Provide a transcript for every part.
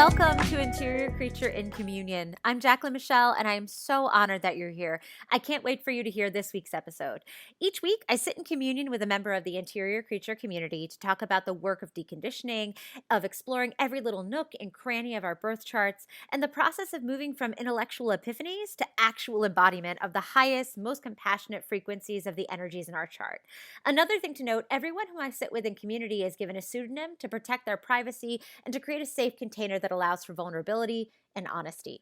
Welcome to Interior Creature in Communion. I'm Jaclyn Michelle, and I am so honored that you're here. I can't wait for you to hear this week's episode. Each week, I sit in communion with a member of the Interior Creature community to talk about the work of deconditioning, of exploring every little nook and cranny of our birth charts, and the process of moving from intellectual epiphanies to actual embodiment of the highest, most compassionate frequencies of the energies in our chart. Another thing to note, everyone who I sit with in community is given a pseudonym to protect their privacy and to create a safe container that allows for vulnerability and honesty.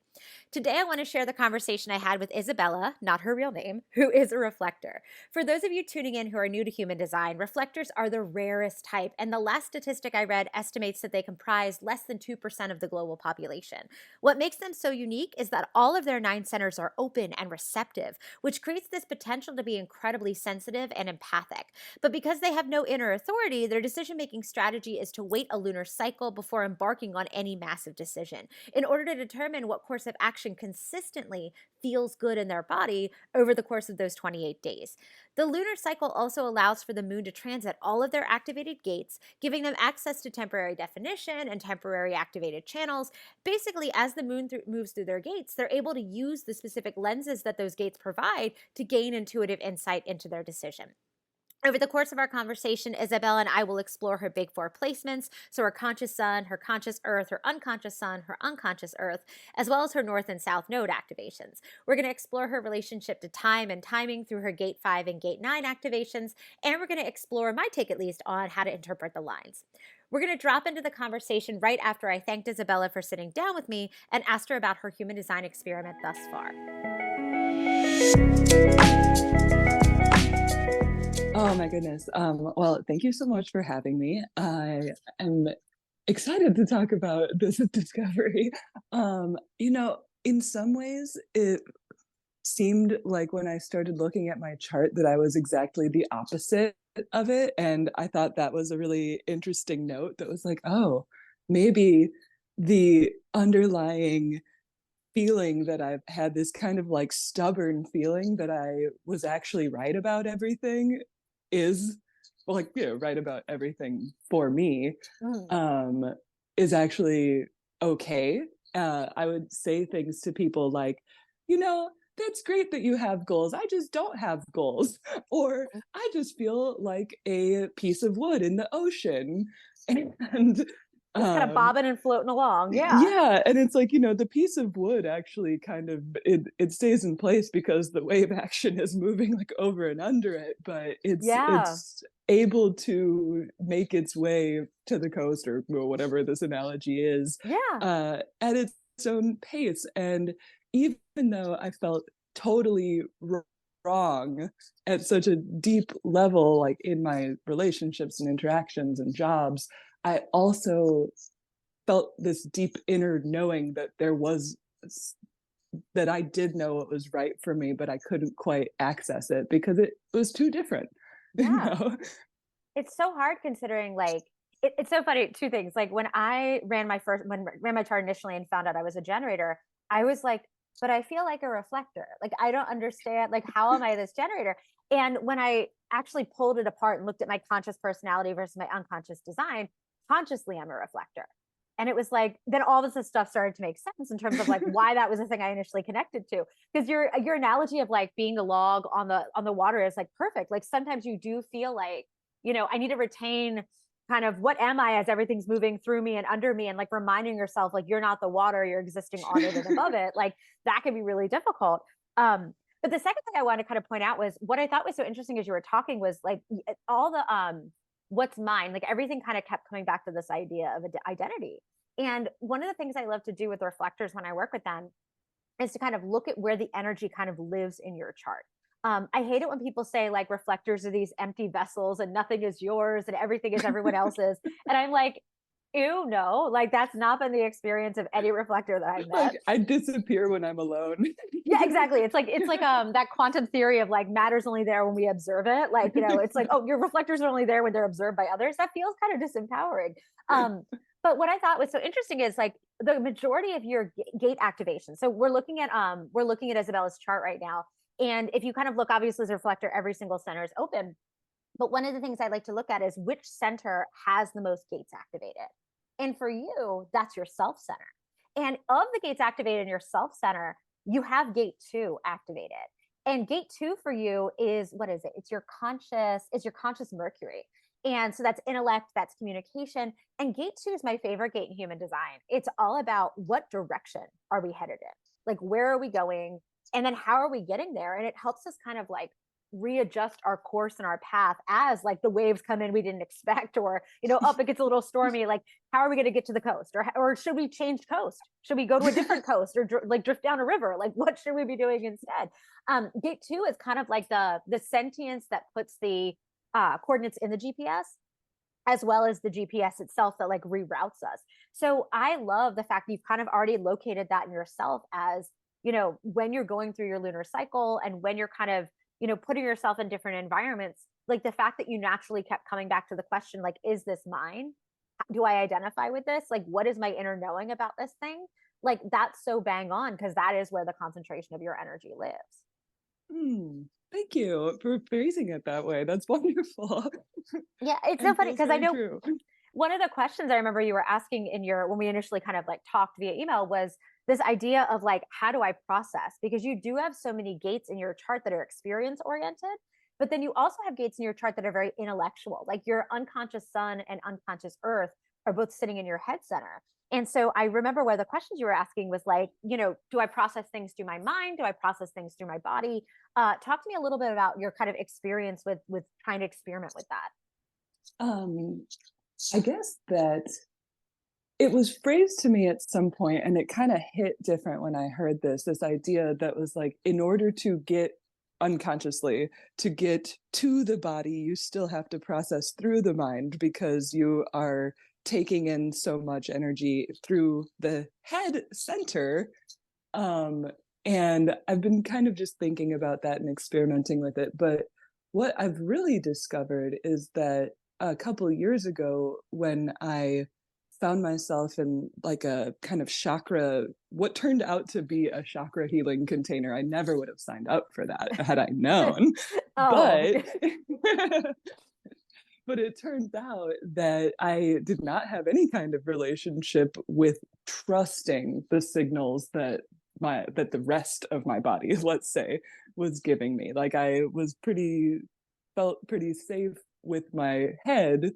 Today, I want to share the conversation I had with Isabella, not her real name, who is a reflector. For those of you tuning in who are new to human design, reflectors are the rarest type, and the last statistic I read estimates that they comprise less than 2% of the global population. What makes them so unique is that all of their 9 centers are open and receptive, which creates this potential to be incredibly sensitive and empathic. But because they have no inner authority, their decision-making strategy is to wait a lunar cycle before embarking on any massive decision, in order to determine what course of action consistently feels good in their body over the course of those 28 days. The lunar cycle also allows for the moon to transit all of their activated gates, giving them access to temporary definition and temporary activated channels. Basically, as the moon moves through their gates, they're able to use the specific lenses that those gates provide to gain intuitive insight into their decision. Over the course of our conversation, Isabella and I will explore her big 4 placements, so her conscious sun, her conscious earth, her unconscious sun, her unconscious earth, as well as her north and south node activations. We're going to explore her relationship to time and timing through her gate 5 and gate 9 activations, and we're going to explore, my take at least, on how to interpret the lines. We're going to drop into the conversation right after I thanked Isabella for sitting down with me and asked her about her human design experiment thus far. Oh my goodness. Well, thank you so much for having me. I am excited to talk about this discovery. In some ways, it seemed like when I started looking at my chart that I was exactly the opposite of it. And I thought that was a really interesting note that was like, oh, maybe the underlying feeling that I've had, this kind of like stubborn feeling that I was actually right about everything, is well, like, right about everything for me, um is actually okay. I would say things to people like, that's great that you have goals, I just don't have goals. Or I just feel like a piece of wood in the ocean. And Just kind of bobbing and floating along. Yeah. yeah, and it's like, the piece of wood actually kind of, it stays in place because the wave action is moving like over and under it, but Yeah. it's able to make its way to the coast, or whatever this analogy is, Yeah. at its own pace. And even though I felt totally wrong at such a deep level, like in my relationships and interactions and jobs, I also felt this deep inner knowing that that I did know what was right for me, but I couldn't quite access it because it was too different. you Yeah. know It's so hard considering it's so funny. 2 things. Like when I ran my chart initially and found out I was a generator, I was like, but I feel like a reflector. Like I don't understand, like, how am I this generator? And when I actually pulled it apart and looked at my conscious personality versus my unconscious design, consciously I'm a reflector. And it was like, then all of this stuff started to make sense in terms of like why that was the thing I initially connected to. Because your analogy of like being the log on the water is like perfect. Like sometimes you do feel like, I need to retain kind of what am I as everything's moving through me and under me, and like reminding yourself like you're not the water, you're existing on it and above it. Like that can be really difficult. But the second thing I wanted to kind of point out was what I thought was so interesting as you were talking was like all the what's mine, like everything kind of kept coming back to this idea of identity. And one of the things I love to do with reflectors when I work with them is to kind of look at where the energy kind of lives in your chart. I hate it when people say like reflectors are these empty vessels and nothing is yours and everything is everyone else's. And I'm like, ew, no, like that's not been the experience of any reflector that I've met. like, I disappear when I'm alone. Yeah, exactly. It's like that quantum theory of like matter's only there when we observe it. Like, it's like, oh, your reflectors are only there when they're observed by others. That feels kind of disempowering. But what I thought was so interesting is like the majority of your gate activation. So we're looking at Isabella's chart right now. And if you kind of look, obviously as a reflector, every single center is open. But one of the things I like to look at is which center has the most gates activated. And for you, that's your self center. And of the gates activated in your self center, you have gate two activated. And gate two for you is, what is it? It's your conscious Mercury. And so that's intellect, that's communication. And gate two is my favorite gate in human design. It's all about what direction are we headed in? Like, where are we going? And then how are we getting there? And it helps us kind of like readjust our course and our path as like the waves come in we didn't expect, or up, it gets a little stormy. Like, how are we going to get to the coast, or should we change coast? Should we go to a different coast, or like drift down a river? Like, what should we be doing instead? Gate two is kind of like the sentience that puts the coordinates in the GPS, as well as the GPS itself that like reroutes us. So I love the fact that you've kind of already located that in yourself as, when you're going through your lunar cycle and when you're kind of, putting yourself in different environments, like the fact that you naturally kept coming back to the question, like, is this mine? Do I identify with this? Like, what is my inner knowing about this thing? Like, that's so bang on, because that is where the concentration of your energy lives. Hmm. Thank you for phrasing it that way. That's wonderful. Yeah, it's so And funny feels because I very know true. one of the questions I remember you were asking when we initially kind of like talked via email was this idea of like, how do I process? Because you do have so many gates in your chart that are experience oriented, but then you also have gates in your chart that are very intellectual. Like your unconscious sun and unconscious earth are both sitting in your head center. And so I remember where the questions you were asking was like, do I process things through my mind? Do I process things through my body? Talk to me a little bit about your kind of experience with trying to experiment with that. Um, I guess that it was phrased to me at some point, and it kind of hit different when I heard this idea that was like, in order to get unconsciously to get to the body, you still have to process through the mind because you are taking in so much energy through the head center. Um, and I've been kind of just thinking about that and experimenting with it. But what I've really discovered is that a couple years ago, when I found myself in like a kind of chakra, what turned out to be a chakra healing container. I never would have signed up for that had I known. Oh, But but it turns out that I did not have any kind of relationship with trusting the signals that the rest of my body, let's say, was giving me. Like I was felt pretty safe with my head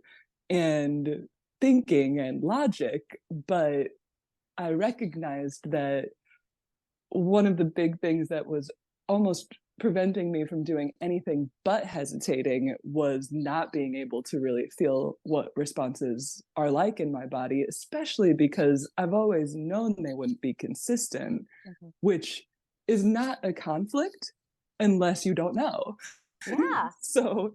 and thinking and logic, but I recognized that one of the big things that was almost preventing me from doing anything but hesitating was not being able to really feel what responses are like in my body, especially because I've always known they wouldn't be consistent, mm-hmm. which is not a conflict unless you don't know. Yeah. So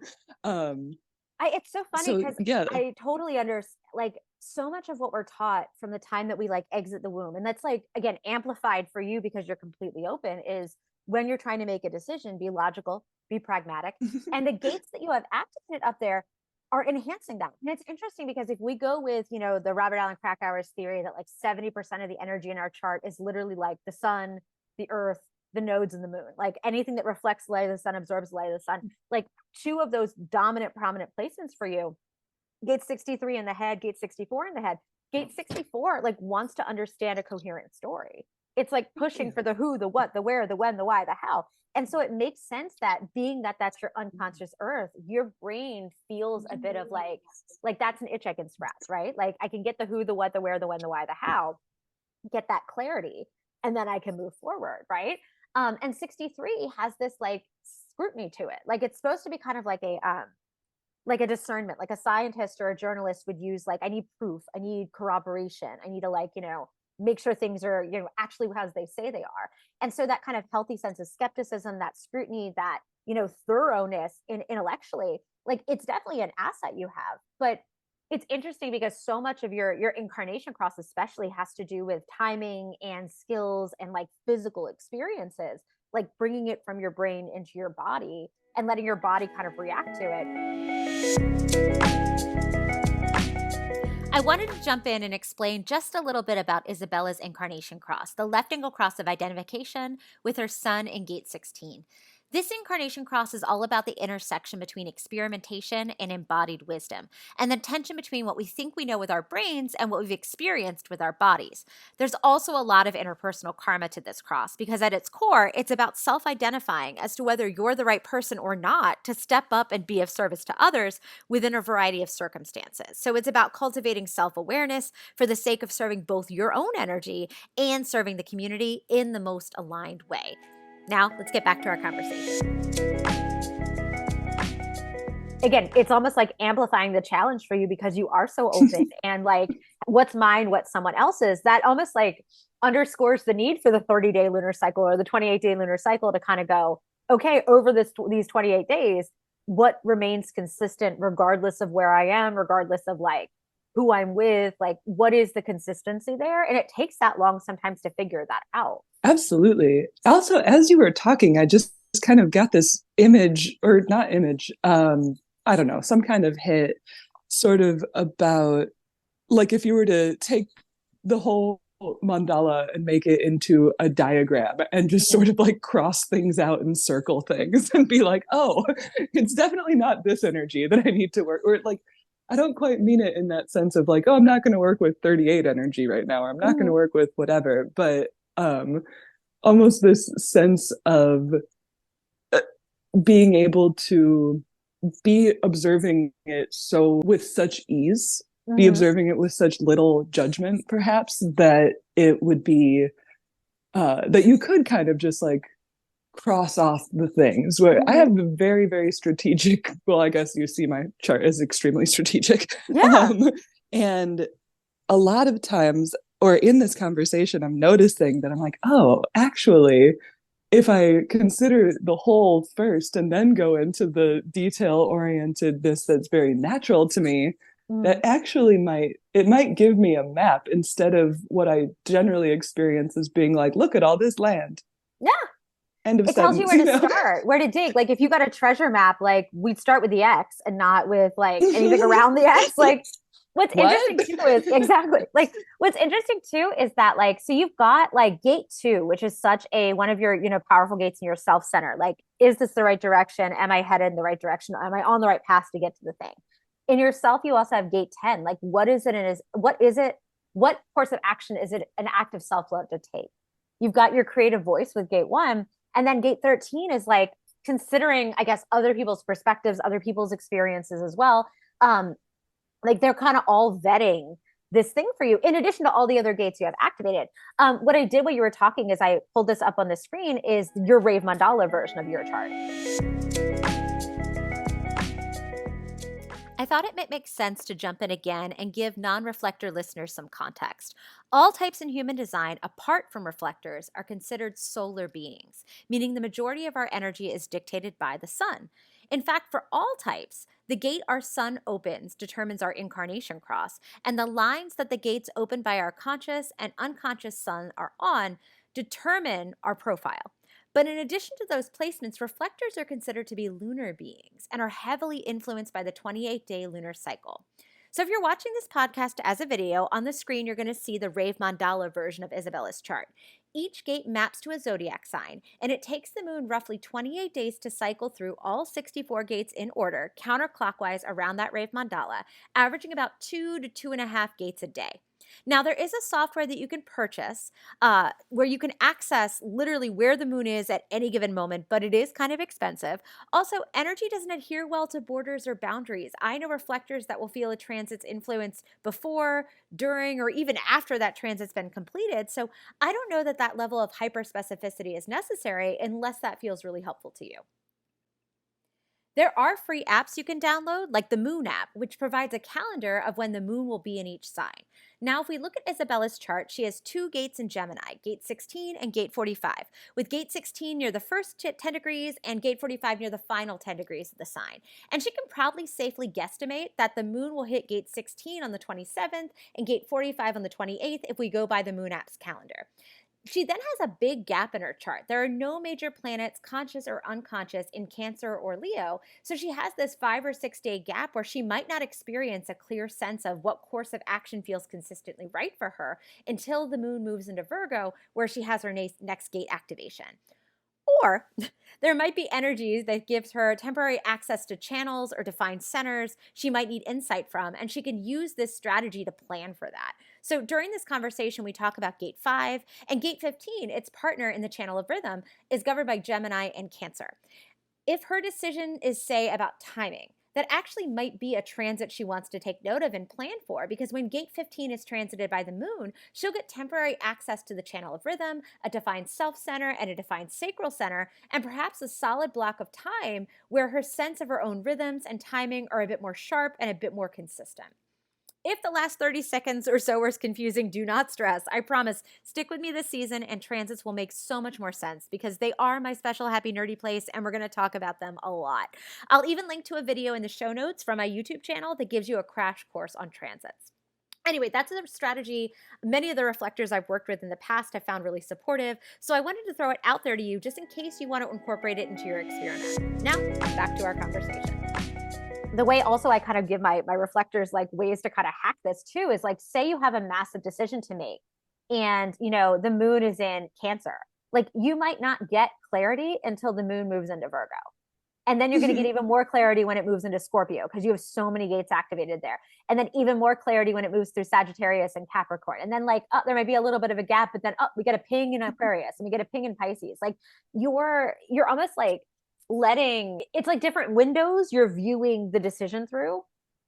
It's so funny so because yeah. I totally understand. Like, so much of what we're taught from the time that we like exit the womb, and that's like, again, amplified for you because you're completely open, is when you're trying to make a decision, be logical, be pragmatic. And the gates that you have activated up there are enhancing that. And it's interesting because if we go with, the Robert Allen Krakauer's theory that like 70% of the energy in our chart is literally like the sun, the earth, the nodes, and the moon. Like anything that reflects the light of the sun absorbs the light of the sun. Like two of those dominant, prominent placements for you, gate 63 in the head, gate 64 in the head. Gate 64 like wants to understand a coherent story. It's like pushing for the who, the what, the where, the when, the why, the how. And so it makes sense that being that that's your unconscious earth, your brain feels a bit of like that's an itch I can scratch, right? Like I can get the who, the what, the where, the when, the why, the how, get that clarity, and then I can move forward, right? And 63 has this like scrutiny to it. Like it's supposed to be kind of like a discernment, like a scientist or a journalist would use, like, I need proof, I need corroboration, I need to like, make sure things are, actually as they say they are. And so that kind of healthy sense of skepticism, that scrutiny, that, thoroughness intellectually, like it's definitely an asset you have. But it's interesting because so much of your incarnation cross especially has to do with timing and skills and like physical experiences, like bringing it from your brain into your body and letting your body kind of react to it. I wanted to jump in and explain just a little bit about Isabella's incarnation cross, the left angle cross of identification with her sun in gate 16. This incarnation cross is all about the intersection between experimentation and embodied wisdom, and the tension between what we think we know with our brains and what we've experienced with our bodies. There's also a lot of interpersonal karma to this cross because, at its core, it's about self identifying as to whether you're the right person or not to step up and be of service to others within a variety of circumstances. So it's about cultivating self awareness for the sake of serving both your own energy and serving the community in the most aligned way. Now, let's get back to our conversation. Again, it's almost like amplifying the challenge for you because you are so open and like what's mine, what's someone else's. That almost like underscores the need for the 30-day lunar cycle or the 28-day lunar cycle to kind of go, okay, over these 28 days, what remains consistent regardless of where I am, regardless of like who I'm with, like what is the consistency there? And it takes that long sometimes to figure that out. Absolutely. Also, as you were talking, I just kind of got this image, or not image, I don't know, some kind of hit sort of about like if you were to take the whole mandala and make it into a diagram and just sort of like cross things out and circle things and be like, oh, it's definitely not this energy that I need to work, or like I don't quite mean it in that sense of like, oh, I'm not going to work with 38 energy right now, or I'm not going to work with whatever, but almost this sense of being able to be observing it so with such ease, be observing it with such little judgment, perhaps, that it would be that you could kind of just like cross off the things where I have a very, very strategic, well, I guess you see my chart is extremely strategic. Yeah. And a lot of times, or in this conversation, I'm noticing that I'm like, oh, actually, if I consider the whole first and then go into the detail orientedness that's very natural to me, that actually might give me a map instead of what I generally experience as being like, look at all this land. Yeah. End of It tells you sentence, where to start, where to dig. Like if you got a treasure map, like we'd start with the X and not with like anything around the X. Like what's what? interesting too is exactly like what's interesting too is that like so you've got like gate 2, which is such a one of your powerful gates in your self center. Like, is this the right direction? Am I headed in the right direction? Am I on the right path to get to the thing? In yourself, you also have gate 10. Like, what is it? And is what is it? What course of action is it an act of self love to take? You've got your creative voice with gate 1, and then gate 13 is like considering, I guess, other people's perspectives, other people's experiences as well. Like they're kind of all vetting this thing for you in addition to all the other gates you have activated. What I did while you were talking is I pulled this up on the screen is your rave mandala version of your chart. I thought it might make sense to jump in again and give non-reflector listeners some context. All types in human design, apart from reflectors, are considered solar beings, meaning the majority of our energy is dictated by the sun. In fact, for all types, the gate our sun opens determines our incarnation cross, and the lines that the gates opened by our conscious and unconscious sun are on determine our profile. But in addition to those placements, reflectors are considered to be lunar beings and are heavily influenced by the 28-day lunar cycle. So if you're watching this podcast as a video, on the screen you're going to see the Rave Mandala version of Isabella's chart. Each gate maps to a zodiac sign, and it takes the moon roughly 28 days to cycle through all 64 gates in order, counterclockwise around that Rave Mandala, averaging about 2 to 2.5 gates a day. Now, there is a software that you can purchase where you can access literally where the moon is at any given moment, but it is kind of expensive. Also, energy doesn't adhere well to borders or boundaries. I know reflectors that will feel a transit's influence before, during, or even after that transit's been completed. So I don't know that that level of hyperspecificity is necessary unless that feels really helpful to you. There are free apps you can download, like the Moon app, which provides a calendar of when the moon will be in each sign. Now, if we look at Isabella's chart, she has 2 gates in Gemini, gate 16 and gate 45, with gate 16 near the first 10 degrees and gate 45 near the final 10 degrees of the sign. And she can probably safely guesstimate that the moon will hit gate 16 on the 27th and gate 45 on the 28th if we go by the Moon app's calendar. She then has a big gap in her chart. There are no major planets, conscious or unconscious, in Cancer or Leo. So she has this 5 or 6 day gap where she might not experience a clear sense of what course of action feels consistently right for her until the moon moves into Virgo, where she has her next gate activation. Or there might be energies that gives her temporary access to channels or defined centers she might need insight from, and she can use this strategy to plan for that. So during this conversation, we talk about gate 5 and gate 15, its partner in the channel of rhythm, is governed by Gemini and Cancer. If her decision is, say, about timing, that actually might be a transit she wants to take note of and plan for, because when gate 15 is transited by the moon, she'll get temporary access to the channel of rhythm, a defined self center, and a defined sacral center, and perhaps a solid block of time where her sense of her own rhythms and timing are a bit more sharp and a bit more consistent. If the last 30 seconds or so is confusing, do not stress. I promise, stick with me this season and transits will make so much more sense because they are my special happy nerdy place and we're going to talk about them a lot. I'll even link to a video in the show notes from my YouTube channel that gives you a crash course on transits. Anyway, that's a strategy many of the reflectors I've worked with in the past have found really supportive, so I wanted to throw it out there to you just in case you want to incorporate it into your experiment. Now, back to our conversation. The way also I kind of give my reflectors like ways to kind of hack this too is like, say you have a massive decision to make and the moon is in Cancer. Like you might not get clarity until the moon moves into Virgo. And then you're going to get even more clarity when it moves into Scorpio because you have so many gates activated there. And then even more clarity when it moves through Sagittarius and Capricorn. And then like, oh, there might be a little bit of a gap, but then we get a ping in Aquarius and we get a ping in Pisces. Like you're almost like letting, it's like different windows you're viewing the decision through.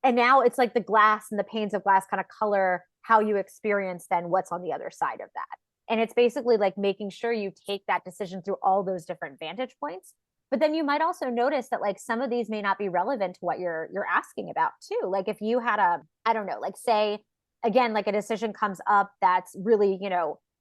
And now it's like the glass and the panes of glass kind of color how you experience then what's on the other side of that. And it's basically like making sure you take that decision through all those different vantage points. But then you might also notice that like some of these may not be relevant to what you're asking about too. Like if you had I don't know, like say again, like a decision comes up that's really,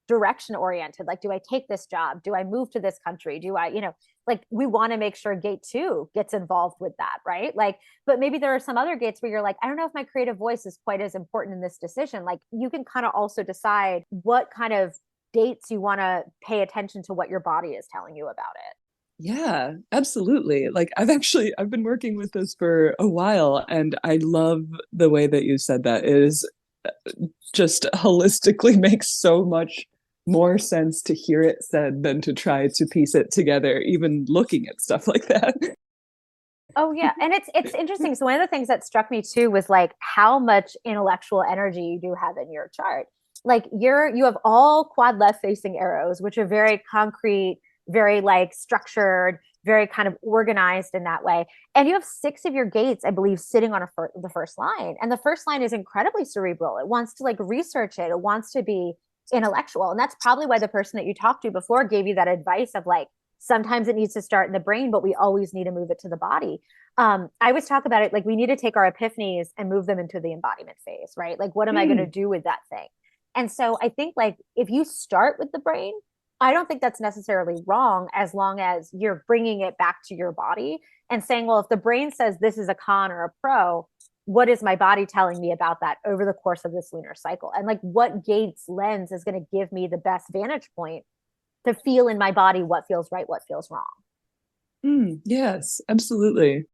direction oriented. Like, do I take this job? Do I move to this country? Do I, like we want to make sure gate 2 gets involved with that, right? Like, but maybe there are some other gates where you're like, I don't know if my creative voice is quite as important in this decision. Like you can kind of also decide what kind of dates you want to pay attention to what your body is telling you about it. Yeah, absolutely. Like I've been working with this for a while and I love the way that you said that. It is just holistically makes so much more sense to hear it said than to try to piece it together, even looking at stuff like that. Oh yeah, and it's interesting. So one of the things that struck me too was like how much intellectual energy you do have in your chart. Like you have all quad left facing arrows, which are very concrete, very like structured, very kind of organized in that way. And you have 6 of your gates, I believe, sitting on the first line. And the first line is incredibly cerebral. It wants to like research it. It wants to be intellectual. And that's probably why the person that you talked to before gave you that advice of like, sometimes it needs to start in the brain, but we always need to move it to the body. I always talk about it like we need to take our epiphanies and move them into the embodiment phase, right? Like, what am I going to Mm, do with that thing? And so I think like if you start with the brain, I don't think that's necessarily wrong as long as you're bringing it back to your body and saying, well, if the brain says this is a con or a pro, what is my body telling me about that over the course of this lunar cycle? And like what gates lens is going to give me the best vantage point to feel in my body what feels right, what feels wrong. yes, absolutely.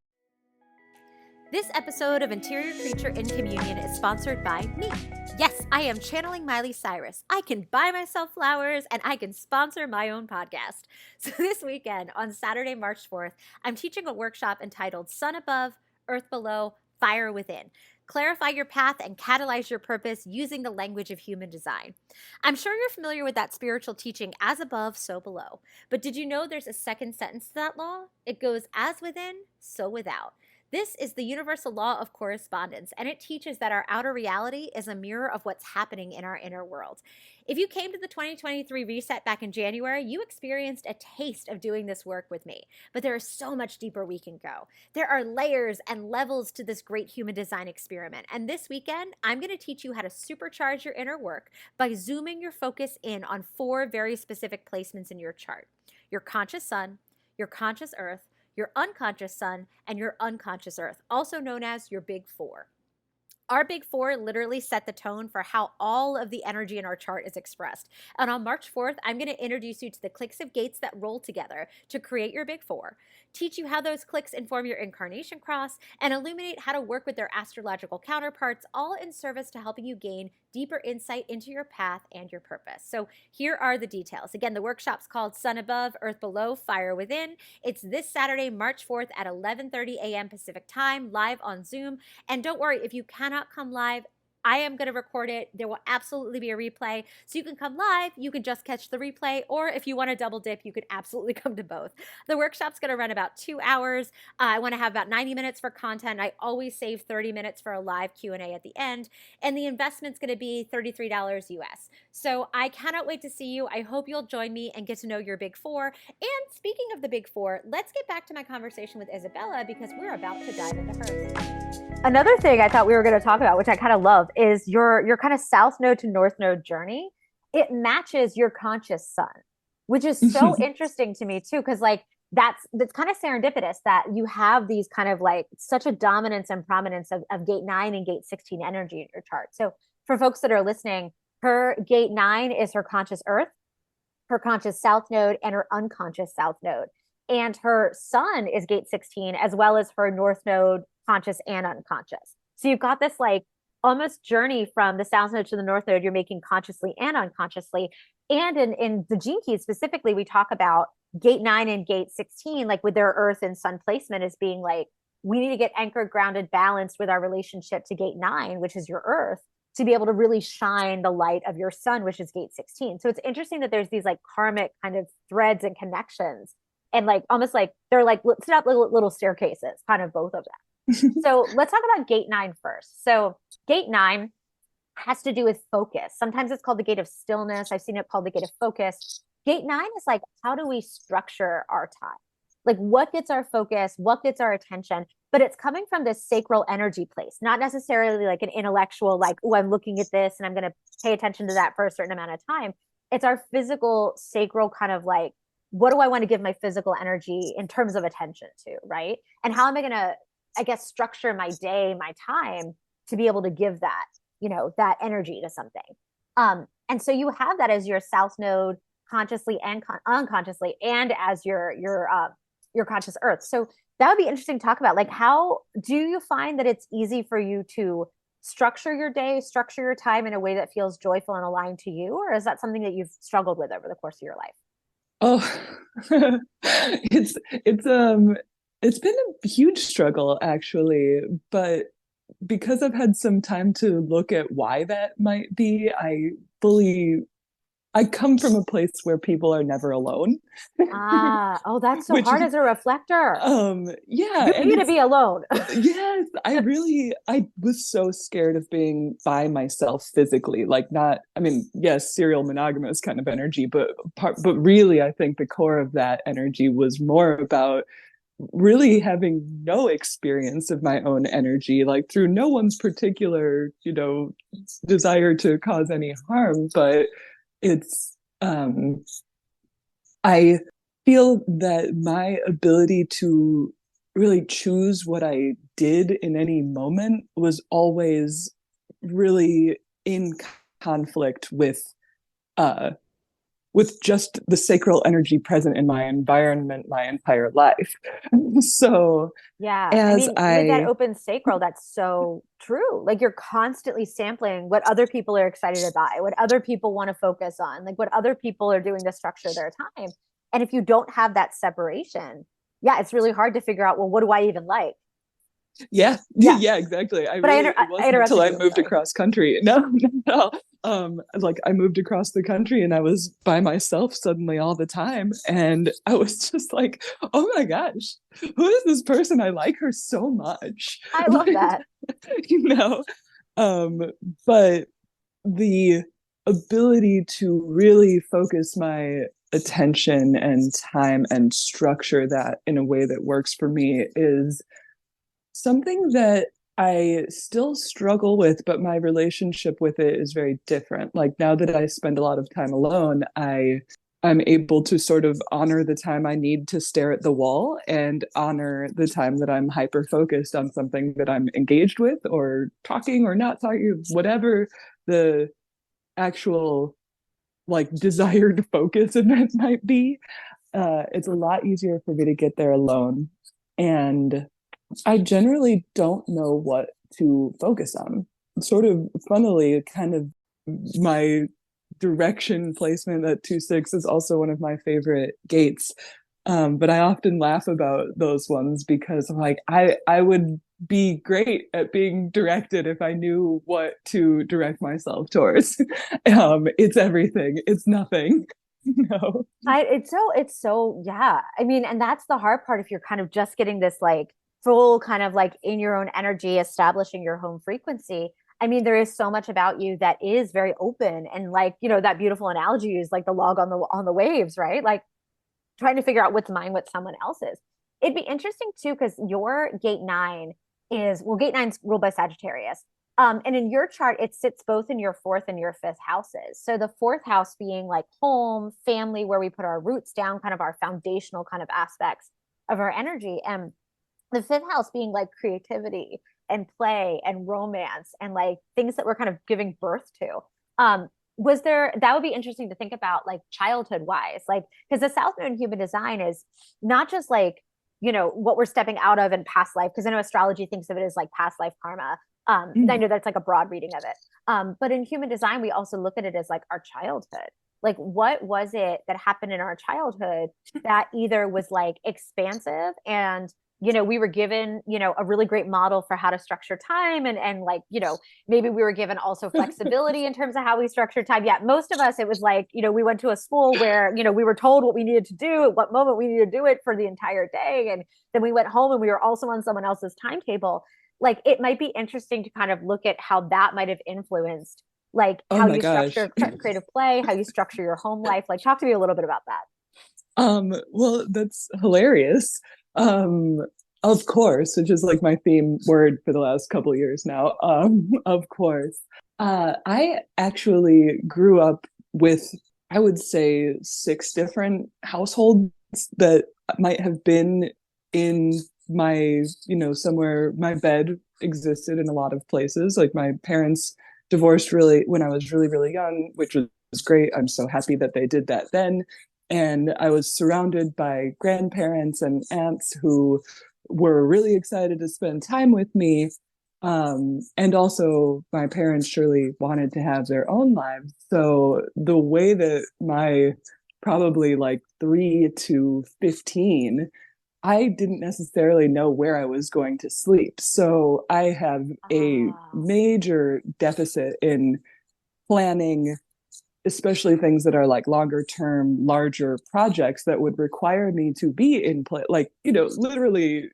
This episode of Interior Creature in Communion is sponsored by me. Yes, I am channeling Miley Cyrus. I can buy myself flowers and I can sponsor my own podcast. So this weekend, on Saturday, March 4th, I'm teaching a workshop entitled Sun Above, Earth Below, Fire Within. Clarify your path and catalyze your purpose using the language of human design. I'm sure you're familiar with that spiritual teaching, as above, so below. But did you know there's a second sentence to that law? It goes, as within, so without. This is the universal law of correspondence, and it teaches that our outer reality is a mirror of what's happening in our inner world. If you came to the 2023 reset back in January, you experienced a taste of doing this work with me, but there is so much deeper we can go. There are layers and levels to this great human design experiment, and this weekend, I'm going to teach you how to supercharge your inner work by zooming your focus in on 4 very specific placements in your chart: your conscious sun, your conscious earth, your unconscious sun, and your unconscious earth, also known as your big 4. Our big four literally set the tone for how all of the energy in our chart is expressed. And on March 4th, I'm going to introduce you to the clicks of gates that roll together to create your big four, teach you how those clicks inform your incarnation cross, and illuminate how to work with their astrological counterparts, all in service to helping you gain deeper insight into your path and your purpose. So here are the details. Again, the workshop's called Sun Above, Earth Below, Fire Within. It's this Saturday, March 4th at 11:30 a.m. Pacific Time, live on Zoom. And don't worry, if you cannot come live, I am going to record it. There will absolutely be a replay. So you can come live, you can just catch the replay, or if you want to double dip, you can absolutely come to both. The workshop's going to run about 2 hours. I want to have about 90 minutes for content. I always save 30 minutes for a live Q&A at the end. And the investment's going to be $33 US. So I cannot wait to see you. I hope you'll join me and get to know your big four. And speaking of the big four, let's get back to my conversation with Isabella because we're about to dive into hers. Another thing I thought we were going to talk about, which I kind of love, is your kind of south node to north node journey. It matches your conscious sun, which is so interesting to me too, because like that's kind of serendipitous that you have these kind of like such a dominance and prominence of gate 9 and gate 16 energy in your chart. So for folks that are listening, her gate 9 is her conscious earth, her conscious south node, and her unconscious south node. And her sun is gate 16, as well as her north node, conscious and unconscious. So you've got this like almost journey from the south node to the north node you're making consciously and unconsciously. And in the gene keys specifically, we talk about gate 9 and gate 16, like with their earth and sun placement as being like, we need to get anchored, grounded, balanced with our relationship to gate 9, which is your earth, to be able to really shine the light of your sun, which is gate 16. So it's interesting that there's these like karmic kind of threads and connections, and like almost like they're like set up little staircases, kind of both of them. So let's talk about gate 9 first. So gate 9 has to do with focus. Sometimes it's called the gate of stillness. I've seen it called the gate of focus. Gate 9 is like, how do we structure our time? Like what gets our focus, what gets our attention, but it's coming from this sacral energy place, not necessarily like an intellectual, like, oh, I'm looking at this and I'm going to pay attention to that for a certain amount of time. It's our physical sacral kind of like, what do I want to give my physical energy in terms of attention to, right? And how am I going to, I guess, structure my day, my time to be able to give that, you know, that energy to something. And so you have that as your south node consciously and unconsciously, and as your conscious earth. So that would be interesting to talk about. Like, how do you find that it's easy for you to structure your day, structure your time in a way that feels joyful and aligned to you? Or is that something that you've struggled with over the course of your life? Oh, it's been a huge struggle actually, but because I've had some time to look at why that might be, I come from a place where people are never alone. Oh, that's so Which hard is, as a reflector. yeah, You and need to it's be alone. yes, I was so scared of being by myself physically. Like not, I mean, yes, serial monogamous kind of energy, but really I think the core of that energy was more about really having no experience of my own energy, like through no one's particular, desire to cause any harm, but it's I feel that my ability to really choose what I did in any moment was always really in conflict uh with just the sacral energy present in my environment my entire life. So Yeah. I as mean, with that I open sacral, that's so true. Like you're constantly sampling what other people are excited about, what other people want to focus on, like what other people are doing to structure their time. And if you don't have that separation, yeah, it's really hard to figure out, well, what do I even like? yeah, Yeah. yeah, exactly. But It I wasn't until interrupted I you. I'm moved sorry. across country. No, no, no. Like I moved across the country and I was by myself suddenly all the time. And I was just like, oh my gosh, who is this person? I like her so much. I love that. you know? Um, but the ability to really focus my attention and time and structure that in a way that works for me is something that I still struggle with, but my relationship with it is very different. Like now that I spend a lot of time alone, I'm able to sort of honor the time I need to stare at the wall and honor the time that I'm hyper focused on something that I'm engaged with or talking or not talking, whatever the actual like desired focus event might be. It's a lot easier for me to get there alone. And I generally don't know what to focus on. Sort of funnily, kind of my direction placement at 2-6 is also one of my favorite gates. But I often laugh about those ones because I'm like, I would be great at being directed if I knew what to direct myself towards. It's everything. It's nothing. No. It's so yeah. I mean, and that's the hard part if you're kind of just getting this like full kind of like in your own energy, establishing your home frequency. I mean, there is so much about you that is very open and like, that beautiful analogy is like the log on the waves, right? Like trying to figure out what's mine, what someone else's. It'd be interesting too, because your gate nine is well, gate nine's ruled by Sagittarius. And in your chart, it sits both in your fourth and your fifth houses. So the fourth house being like home, family, where we put our roots down, kind of our foundational kind of aspects of our energy. And the fifth house being like creativity and play and romance and like things that we're kind of giving birth to. Was there that would be interesting to think about like childhood wise, like because the South Node in human design is not just like what we're stepping out of in past life, because I know astrology thinks of it as like past life karma. I know that's like a broad reading of it. But in human design we also look at it as like our childhood. Like what was it that happened in our childhood that either was like expansive and we were given a really great model for how to structure time, and like maybe we were given also flexibility in terms of how we structure time. Yeah, most of us, it was like we went to a school where we were told what we needed to do at what moment we needed to do it for the entire day, and then we went home and we were also on someone else's timetable. Like it might be interesting to kind of look at how that might have influenced like Oh how my you gosh. structure creative play, how you structure your home life. Like talk to me a little bit about that. Well, that's hilarious. Um, of course, which is like my theme word for the last couple of years now. Of course. I actually grew up with, I would say, 6 different households that might have been in my, somewhere my bed existed in a lot of places. Like my parents divorced really when I was really, really young, which was great. I'm so happy that they did that then. And I was surrounded by grandparents and aunts who were really excited to spend time with me. And also, my parents surely wanted to have their own lives. So, the way that my probably like 3 to 15, I didn't necessarily know where I was going to sleep. So, I have a Oh, major deficit in planning, especially things that are like longer term, larger projects that would require me to be in play, like, literally,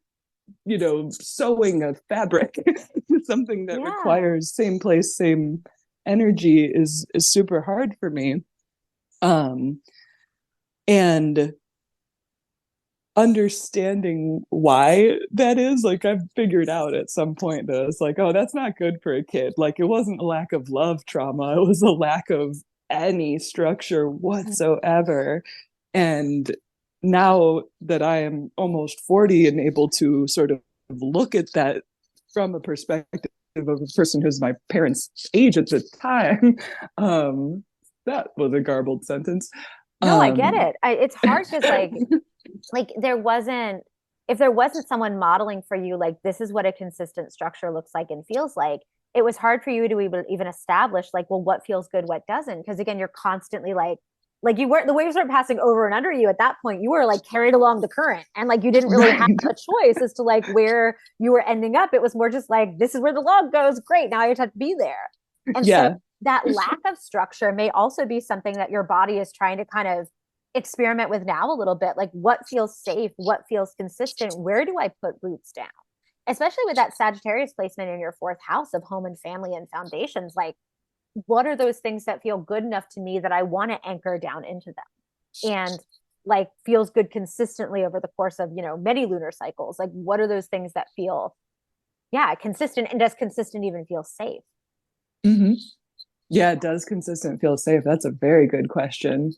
sewing a fabric, something that yeah. requires same place, same energy is super hard for me. Um, and understanding why that is, like I've figured out at some point that it's like, oh, that's not good for a kid. Like it wasn't a lack of love trauma, it was a lack of any structure whatsoever. And now that I am almost 40 and able to sort of look at that from a perspective of a person who's my parents' age at the time, that was a garbled sentence. No, I get um it. It's hard because like there wasn't if there wasn't someone modeling for you like this is what a consistent structure looks like and feels like, it was hard for you to even establish like, well, what feels good, what doesn't, because again you're constantly like you weren't, the waves weren't passing over and under you at that point, you were like carried along the current and like you didn't really have right. a choice as to like where you were ending up. It was more just like this is where the log goes, great, now I just have to be there. And so Yeah. that lack of structure may also be something that your body is trying to kind of experiment with now a little bit, like what feels safe, what feels consistent, where do I put roots down, especially with that Sagittarius placement in your fourth house of home and family and foundations. Like what are those things that feel good enough to me that I want to anchor down into them and like feels good consistently over the course of many lunar cycles. Like what are those things that feel consistent, and does consistent even feel safe? Mm-hmm. Yeah, does consistent feel safe? That's a very good question.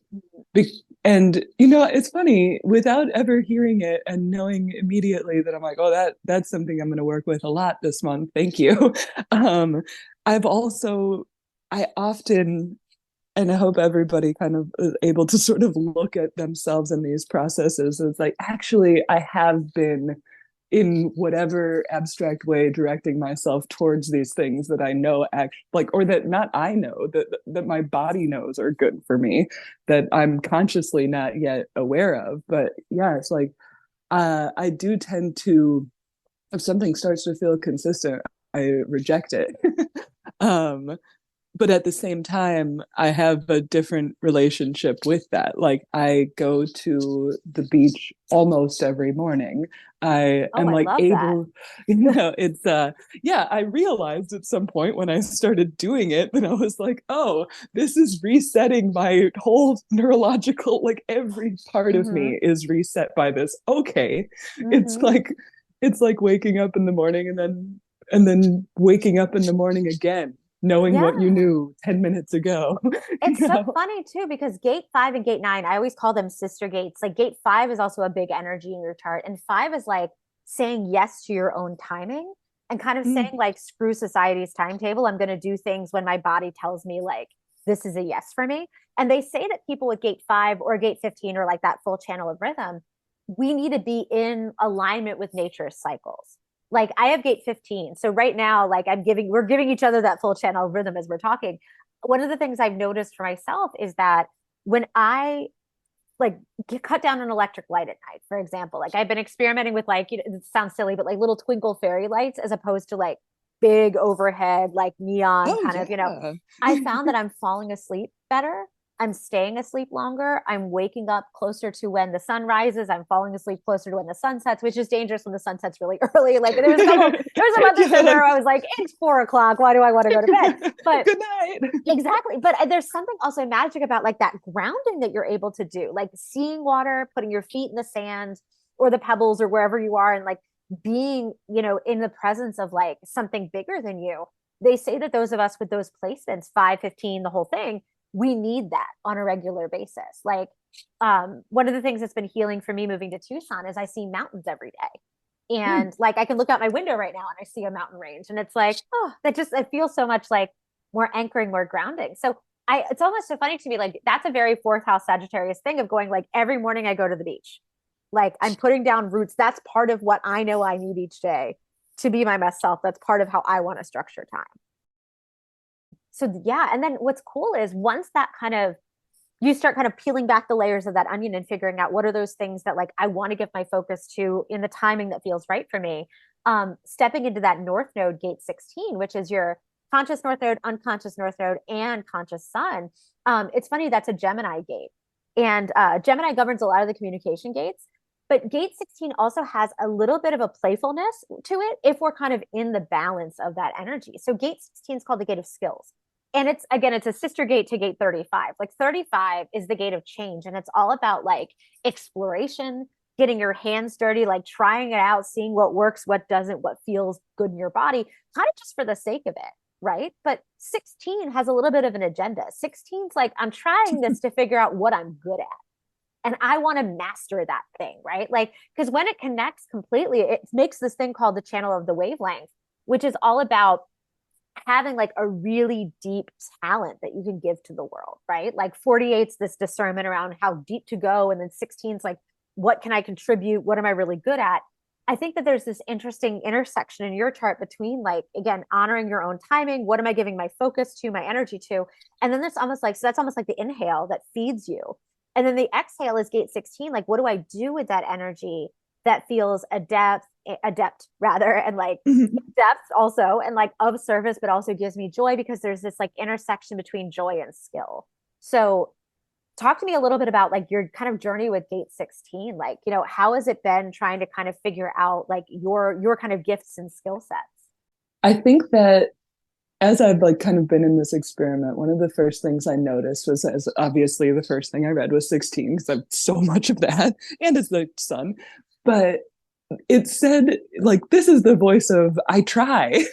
And it's funny, without ever hearing it and knowing immediately that I'm like, oh, that's something I'm going to work with a lot this month. Thank you. Um, I've also, I often, and I hope everybody kind of is able to sort of look at themselves in these processes. It's like, actually, I have been in whatever abstract way directing myself towards these things that I know act like, or that not I know, that my body knows are good for me, that I'm consciously not yet aware of. But yeah, it's like I do tend to, if something starts to feel consistent, I reject it. um but at the same time, I have a different relationship with that. Like, I go to the beach almost every morning. I Oh, am I like love that. able, it's yeah, I realized at some point when I started doing it that I was like, oh, this is resetting my whole neurological, like every part of Mm-hmm. me is reset by this. Okay. It's Mm-hmm. like it's like waking up in the morning and then waking up in the morning again, knowing what you Yeah. knew 10 minutes ago. It's you so know? funny too because gate 5 and gate 9, I always call them sister gates. Like gate 5 is also a big energy in your chart, and 5 is like saying yes to your own timing and kind of saying Mm. like screw society's timetable. I'm going to do things when my body tells me like this is a yes for me. And they say that people with gate 5 or gate 15 or like that full channel of rhythm, we need to be in alignment with nature's cycles. Like I have gate 15. So right now, like we're giving each other that full channel of rhythm as we're talking. One of the things I've noticed for myself is that when I like cut down an electric light at night, for example, like I've been experimenting with like, it sounds silly, but like little twinkle fairy lights as opposed to like big overhead, like neon Oh kind of, yeah. I found that I'm falling asleep better. I'm staying asleep longer. I'm waking up closer to when the sun rises. I'm falling asleep closer to when the sun sets, which is dangerous when the sun sets really early. Like there was a month or Yeah, two there like where I was like, it's 4 o'clock. Why do I want to go to bed? But good night. exactly. But there's something also magic about like that grounding that you're able to do, like seeing water, putting your feet in the sand or the pebbles or wherever you are, and like being, in the presence of like something bigger than you. They say that those of us with those placements, 5, 15, the whole thing, we need that on a regular basis. Like, one of the things that's been healing for me moving to Tucson is I see mountains every day. Mm. And like I can look out my window right now and I see a mountain range. And it's like, oh, it feels so much like more anchoring, more grounding. So it's almost so funny to me. Like that's a very fourth house Sagittarius thing of going like every morning I go to the beach. Like I'm putting down roots. That's part of what I know I need each day to be my best self. That's part of how I want to structure time. So yeah. And then what's cool is once that kind of, you start kind of peeling back the layers of that onion and figuring out what are those things that like I want to give my focus to in the timing that feels right for me. Stepping into that north node, gate 16, which is your conscious north node, unconscious north node, and conscious sun. It's funny, that's a Gemini gate. And Gemini governs a lot of the communication gates. But gate 16 also has a little bit of a playfulness to it if we're kind of in the balance of that energy. So gate 16 is called the gate of skills. And it's a sister gate to gate 35. Like 35 is the gate of change. And it's all about like exploration, getting your hands dirty, like trying it out, seeing what works, what doesn't, what feels good in your body, kind of just for the sake of it. Right. But 16 has a little bit of an agenda. 16's like, I'm trying this to figure out what I'm good at. And I want to master that thing. Right. Like, because when it connects completely, it makes this thing called the channel of the wavelength, which is all about having like a really deep talent that you can give to the world, right? Like 48's this discernment around how deep to go. And then 16's like, what can I contribute? What am I really good at? I think that there's this interesting intersection in your chart between like, again, honoring your own timing. What am I giving my focus to, my energy to? And then there's almost like, so that's almost like the inhale that feeds you. And then the exhale is gate 16. Like, what do I do with that energy that feels adept rather, and like depth also, and like of service, but also gives me joy because there's this like intersection between joy and skill. So talk to me a little bit about like your kind of journey with gate 16. Like, how has it been trying to kind of figure out like your kind of gifts and skill sets? I think that as I've like kind of been in this experiment, one of the first things I noticed was, as obviously the first thing I read was 16 because I've so much of that, and it's the sun. But it said like, this is the voice of I try.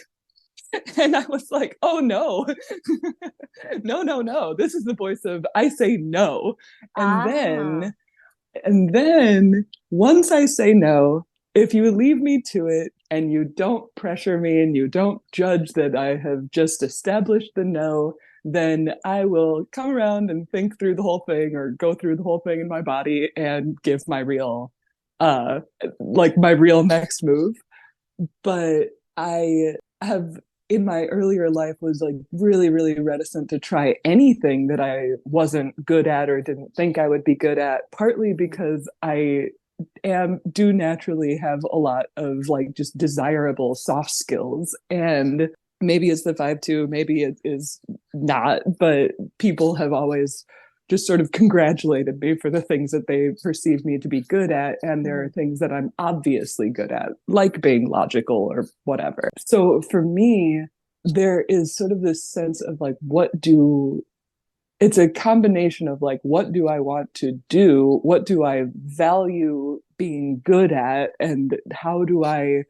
And I was like, oh no, no, no, no. This is the voice of I say no. And Ah. then and then once I say no, if you leave me to it and you don't pressure me and you don't judge that I have just established the no, then I will come around and think through the whole thing or go through the whole thing in my body and give my real uh like my real next move. But I have in my earlier life was like really, really reticent to try anything that I wasn't good at or didn't think I would be good at, partly because I am do naturally have a lot of like just desirable soft skills. And maybe it's the 5-2, maybe it is not, but people have always just sort of congratulated me for the things that they perceive me to be good at. And there are Mhm. things that I'm obviously good at, like being logical or whatever. So for me, there is sort of this sense of like, it's a combination of like, what do I want to do? What do I value being good at? And how do I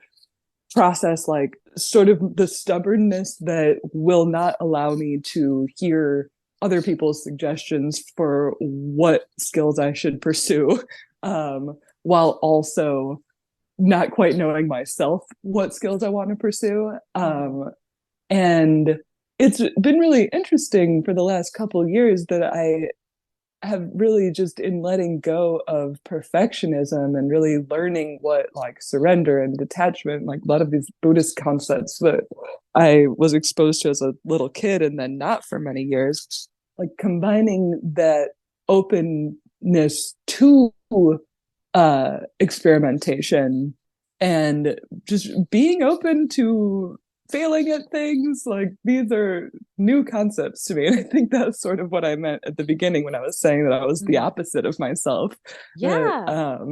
process like sort of the stubbornness that will not allow me to hear other people's suggestions for what skills I should pursue, while also not quite knowing myself what skills I want to pursue. Mhm. And it's been really interesting for the last couple of years that I have really just in letting go of perfectionism and really learning what like surrender and detachment, like a lot of these Buddhist concepts that I was exposed to as a little kid and then not for many years, like combining that openness to experimentation and just being open to failing at things. Like these are new concepts to me, and I think that's sort of what I meant at the beginning when I was saying that I was the Mhm. opposite of myself. That Yeah.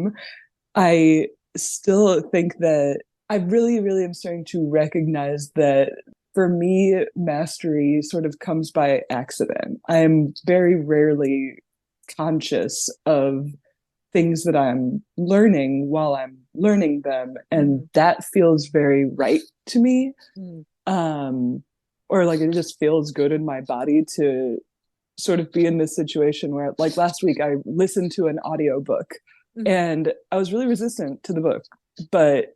I still think that I really, really am starting to recognize that for me, mastery sort of comes by accident. I'm very rarely conscious of things that I'm learning while I'm learning them. And Mhm. that feels very right to me. Mhm. Um, or like it just feels good in my body to sort of be in this situation where like last week I listened to an audiobook Mhm. and I was really resistant to the book. But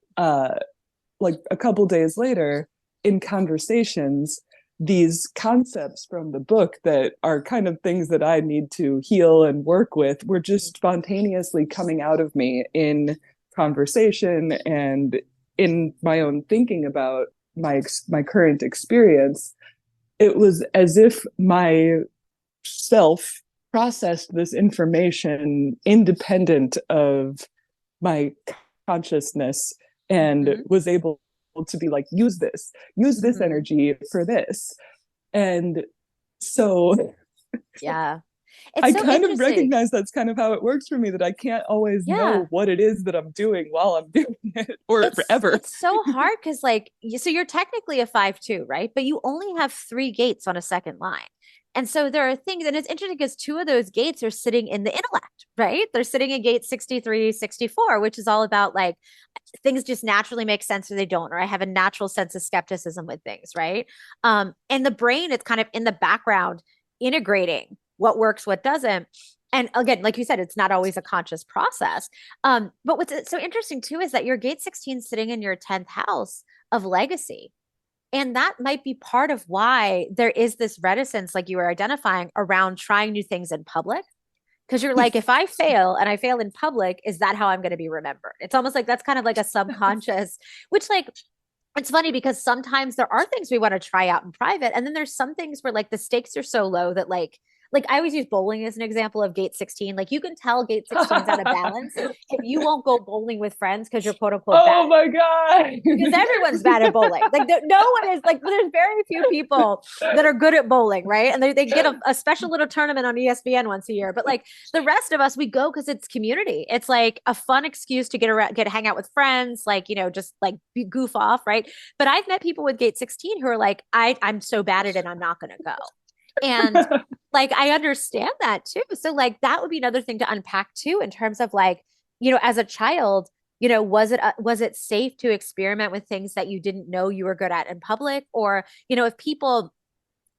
like a couple days later in conversations, these concepts from the book that are kind of things that I need to heal and work with were just spontaneously coming out of me in conversation and in my own thinking about my current experience. It was as if my self processed this information independent of my consciousness and Mhm. was able to be like use this Mhm. energy for this. And so Yeah. It's I so kind of interesting. recognize that's kind of how it works for me, that I can't always know Yeah. what it is that I'm doing while I'm doing it or It's forever. it's so hard because like so you're technically a 5-2, right? But you only have three gates on a second line. And so there are things, and it's interesting because two of those gates are sitting in the intellect, right? They're sitting in gate 63, 64, which is all about like things just naturally make sense or they don't, or I have a natural sense of skepticism with things, right? And the brain, it's kind of in the background integrating what works, what doesn't. And again, like you said, it's not always a conscious process. But what's so interesting too is that your gate 16 is sitting in your 10th house of legacy. And that might be part of why there is this reticence, like you were identifying, around trying new things in public. Because you're like, if I fail and I fail in public, is that how I'm going to be remembered? It's almost like that's kind of like a subconscious, which like it's funny because sometimes there are things we want to try out in private. And then there's some things where like the stakes are so low that like I always use bowling as an example of gate 16. Like you can tell gate 16 is out of balance if you won't go bowling with friends because you're quote unquote bad Oh my god. because everyone's bad at bowling. Like no one is like there's very few people that are good at bowling, right? And they get a special little tournament on ESPN once a year. But like the rest of us, we go because it's community. It's like a fun excuse to get around, get hang out with friends, like just like goof off, right? But I've met people with Gate 16 who are like, I'm so bad at it, I'm not gonna go. And like I understand that too. So like that would be another thing to unpack too, in terms of like, as a child Was it safe to experiment with things that you didn't know you were good at in public? Or, if people,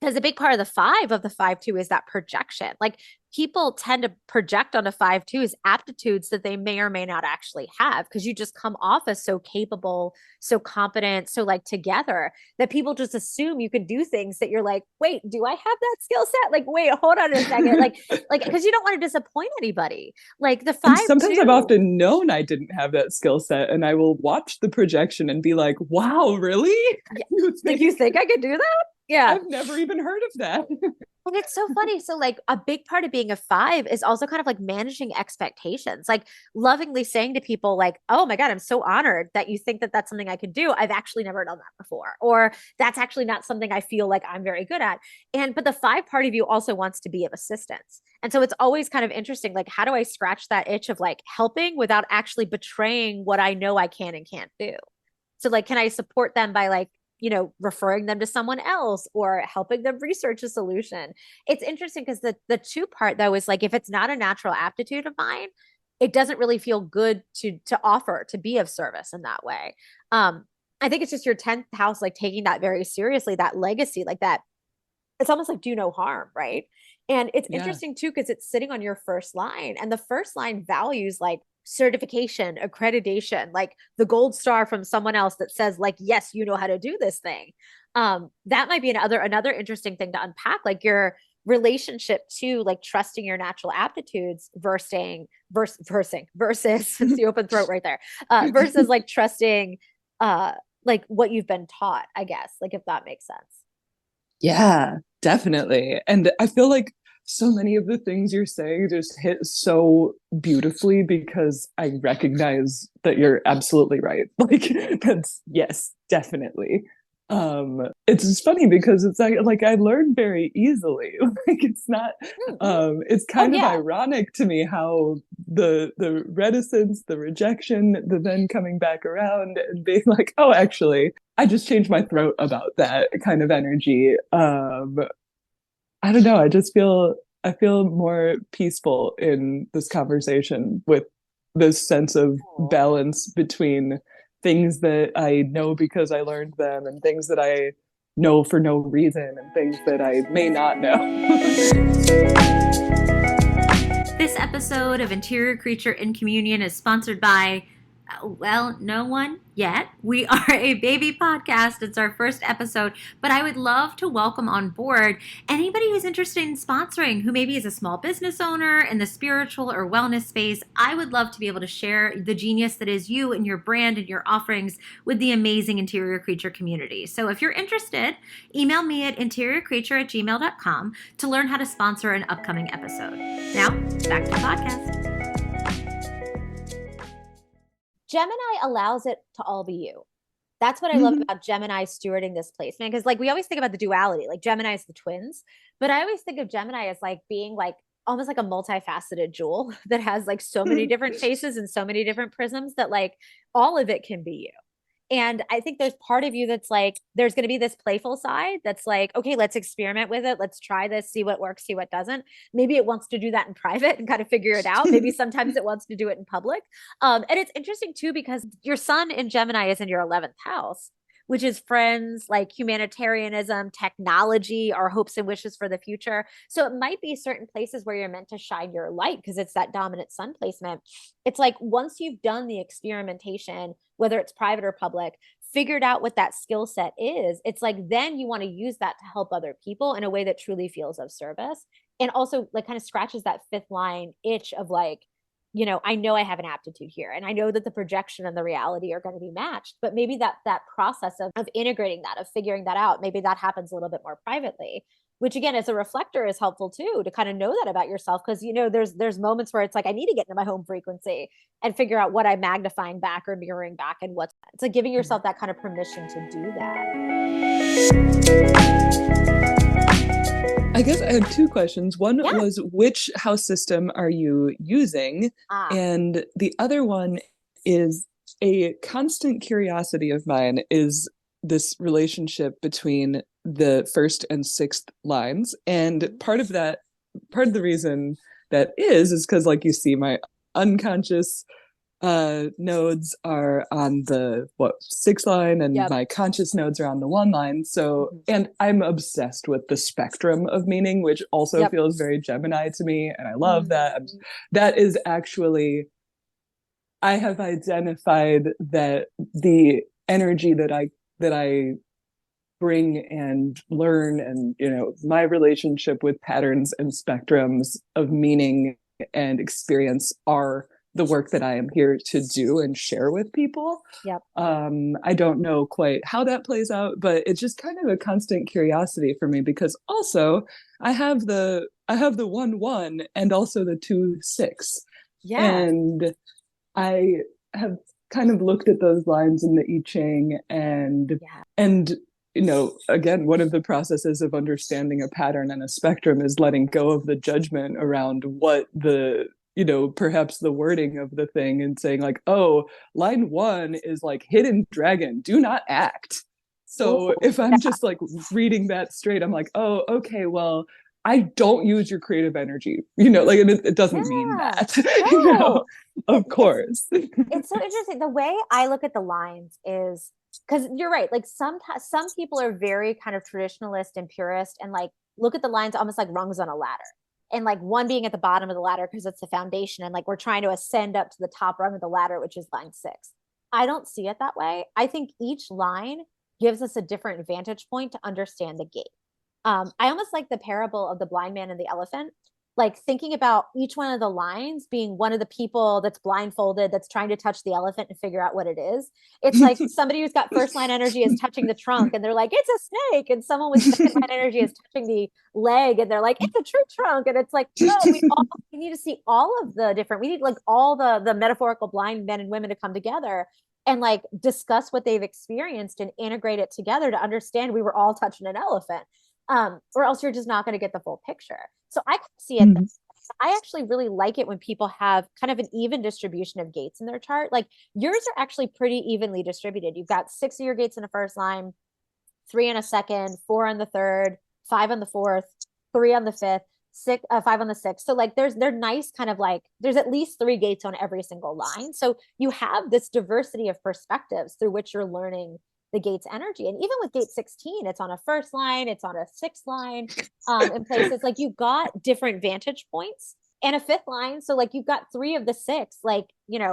because a big part of the 5-2 is that projection. Like people tend to project on a 5-2 is aptitudes that they may or may not actually have, because you just come off as so capable, so competent, so like together, that people just assume you can do things that you're like, wait, do I have that skill set? Like, wait, hold on a second. Like, because you don't want to disappoint anybody. Like the And five sometimes I've two. often known I didn't have that skill set, and I will watch the projection and be like, wow, really? Yeah. You Like you think think I could do that? Yeah. I've never even heard of that? And it's so funny. So, like, a big part of being a 5 is also kind of like managing expectations, like lovingly saying to people, like, oh my God, I'm so honored that you think that that's something I can do. I've actually never done that before. Or that's actually not something I feel like I'm very good at. But the 5 part of you also wants to be of assistance. And so it's always kind of interesting. Like, how do I scratch that itch of like helping without actually betraying what I know I can and can't do? So, like, can I support them by like, referring them to someone else or helping them research a solution? It's interesting because the 2 part though is like if it's not a natural aptitude of mine, it doesn't really feel good to offer to be of service in that way. Um, I think it's just your 10th house, like taking that very seriously, that legacy, like that. It's almost like do no harm, right? And it's Yeah. interesting too, because it's sitting on your first line, and the first line values like certification, accreditation, like the gold star from someone else that says, like, yes, you know how to do this thing. That might be another interesting thing to unpack, like your relationship to like trusting your natural aptitudes versus it's the open throat right there. Versus like trusting like what you've been taught, I guess, like if that makes sense. Yeah, definitely. And I feel like so many of the things you're saying just hit so beautifully because I recognize that you're absolutely right. Like that's yes, definitely. It's just funny because it's like I learn very easily. Like it's not Mm-hmm. it's Oh kind of yeah. ironic to me how the reticence, the rejection, the then coming back around and being like, oh, actually, I just changed my throat about that kind of energy. I don't know. I feel more peaceful in this conversation with this sense of Cool. balance between things that I know because I learned them and things that I know for no reason and things that I may not know. This episode of Interior Creature in Communion is sponsored by, well, no one yet. We are a baby podcast. It's our first episode, but I would love to welcome on board anybody who's interested in sponsoring, who maybe is a small business owner in the spiritual or wellness space. I would love to be able to share the genius that is you and your brand and your offerings with the amazing Interior Creature community. So if you're interested, email me at interiorcreature@gmail.com to learn how to sponsor an upcoming episode. Now, back to the podcast. Gemini allows it to all be you. That's what I love Mhm. about Gemini stewarding this placement. Because like we always think about the duality, like Gemini is the twins, but I always think of Gemini as like being like almost like a multifaceted jewel that has like so many different faces and so many different prisms that like all of it can be you. And I think there's part of you that's like, there's going to be this playful side that's like, okay, let's experiment with it. Let's try this, see what works, see what doesn't. Maybe it wants to do that in private and kind of figure it out. Maybe sometimes it wants to do it in public. And it's interesting too, because your sun in Gemini is in your 11th house, which is friends, like humanitarianism, technology, our hopes and wishes for the future. So it might be certain places where you're meant to shine your light because it's that dominant sun placement. It's like once you've done the experimentation, whether it's private or public, figured out what that skill set is, it's like then you want to use that to help other people in a way that truly feels of service. And also like kind of scratches that fifth line itch of like, I know I have an aptitude here, and I know that the projection and the reality are going to be matched, but maybe that process of integrating that, of figuring that out, maybe that happens a little bit more privately, which again as a reflector is helpful too, to kind of know that about yourself, because there's moments where it's like I need to get into my home frequency and figure out what I'm magnifying back or mirroring back, and what's it's like giving yourself that kind of permission to do that. I guess I have two questions. One Yeah. was which house system are you using? Ah. And the other one is a constant curiosity of mine is this relationship between the first and sixth lines. And part of the reason that is because like you see my unconscious nodes are on the what six line, and Yep. my conscious nodes are on the one line. So, Mhm. and I'm obsessed with the spectrum of meaning, which also Yep. feels very Gemini to me, and I love that. Mhm. That is actually, I have identified that the energy that I bring and learn, and my relationship with patterns and spectrums of meaning and experience are the work that I am here to do and share with people. Yep. I don't know quite how that plays out, but it's just kind of a constant curiosity for me, because also I have the 1-1 and also the 2-6. Yeah. And I have kind of looked at those lines in the I Ching, Yeah. and again, one of the processes of understanding a pattern and a spectrum is letting go of the judgment around what the perhaps the wording of the thing, and saying like, oh, line one is like hidden dragon, do not act. Ooh, So if I'm yeah. just like reading that straight, I'm like, oh, okay, well, I don't use your creative energy, like it doesn't mean Yeah. that. No. Of It's course. it's so interesting. The way I look at the lines is because you're right. Like some people are very kind of traditionalist and purist and like look at the lines almost like rungs on a ladder. And like one being at the bottom of the ladder because it's the foundation, and like we're trying to ascend up to the top rung of the ladder, which is line 6. I don't see it that way. I think each line gives us a different vantage point to understand the gate. I almost like the parable of the blind man and the elephant, like thinking about each one of the lines being one of the people that's blindfolded that's trying to touch the elephant and figure out what it is. It's like somebody who's got first line energy is touching the trunk and they're like, it's a snake. And someone with second line energy is touching the leg and they're like, it's a tree trunk. And it's like, no, we need to see all of the different, we need like all the metaphorical blind men and women to come together and like discuss what they've experienced and integrate it together to understand we were all touching an elephant. Or else you're just not going to get the full picture. So I can see it. I actually really like it when people have kind of an even distribution of gates in their chart. Like yours are actually pretty evenly distributed. You've got 6 of your gates in a first line, 3 in a second, 4 on the third, 5 on the fourth, 3 on the fifth, 5 on the sixth. So like they're nice, kind of like there's at least 3 gates on every single line. So you have this diversity of perspectives through which you're learning the gate's energy. And even with gate 16, it's on a first line, it's on a sixth line, in places like you've got different vantage points and a fifth line. So like you've got 3 of the 6, like,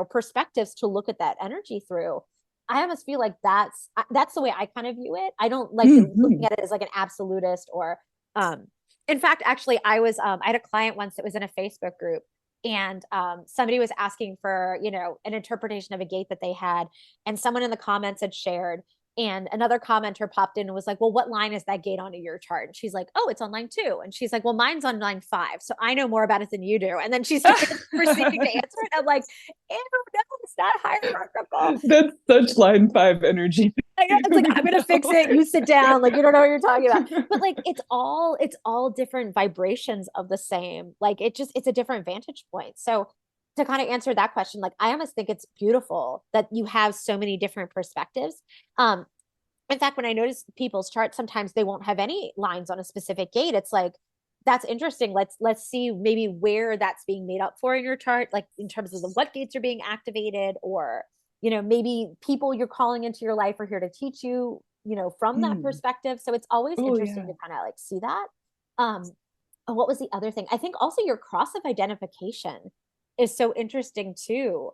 perspectives to look at that energy through. I almost feel like that's the way I kind of view it. I don't like looking Mhm. at it as like an absolutist or um in fact, actually I had a client once that was in a Facebook group, and somebody was asking for, an interpretation of a gate that they had, and someone in the comments had shared, and another commenter popped in and was like, well, what line is that gate on your chart? And she's like, oh, it's on line 2. And she's like, well, mine's on line 5. So I know more about it than you do. And then she started proceeding to answer it. I'm like, ew, no, it's not hierarchical. That's such line five energy. I know, it's like, I'm gonna fix it. You sit down. Like you don't know what you're talking about. But like it's all different vibrations of the same. Like it's a different vantage point. So to kind of answer that question, like I almost think it's beautiful that you have so many different perspectives. Um, in fact, when I notice people's charts, sometimes they won't have any lines on a specific gate. It's like, that's interesting. Let's see maybe where that's being made up for in your chart, like in terms of what gates are being activated, or maybe people you're calling into your life are here to teach you, from that Mm. perspective. So it's always Oh interesting yeah. to kind of like see that. Um, and what was the other thing? I think also your cross of identification is so interesting too,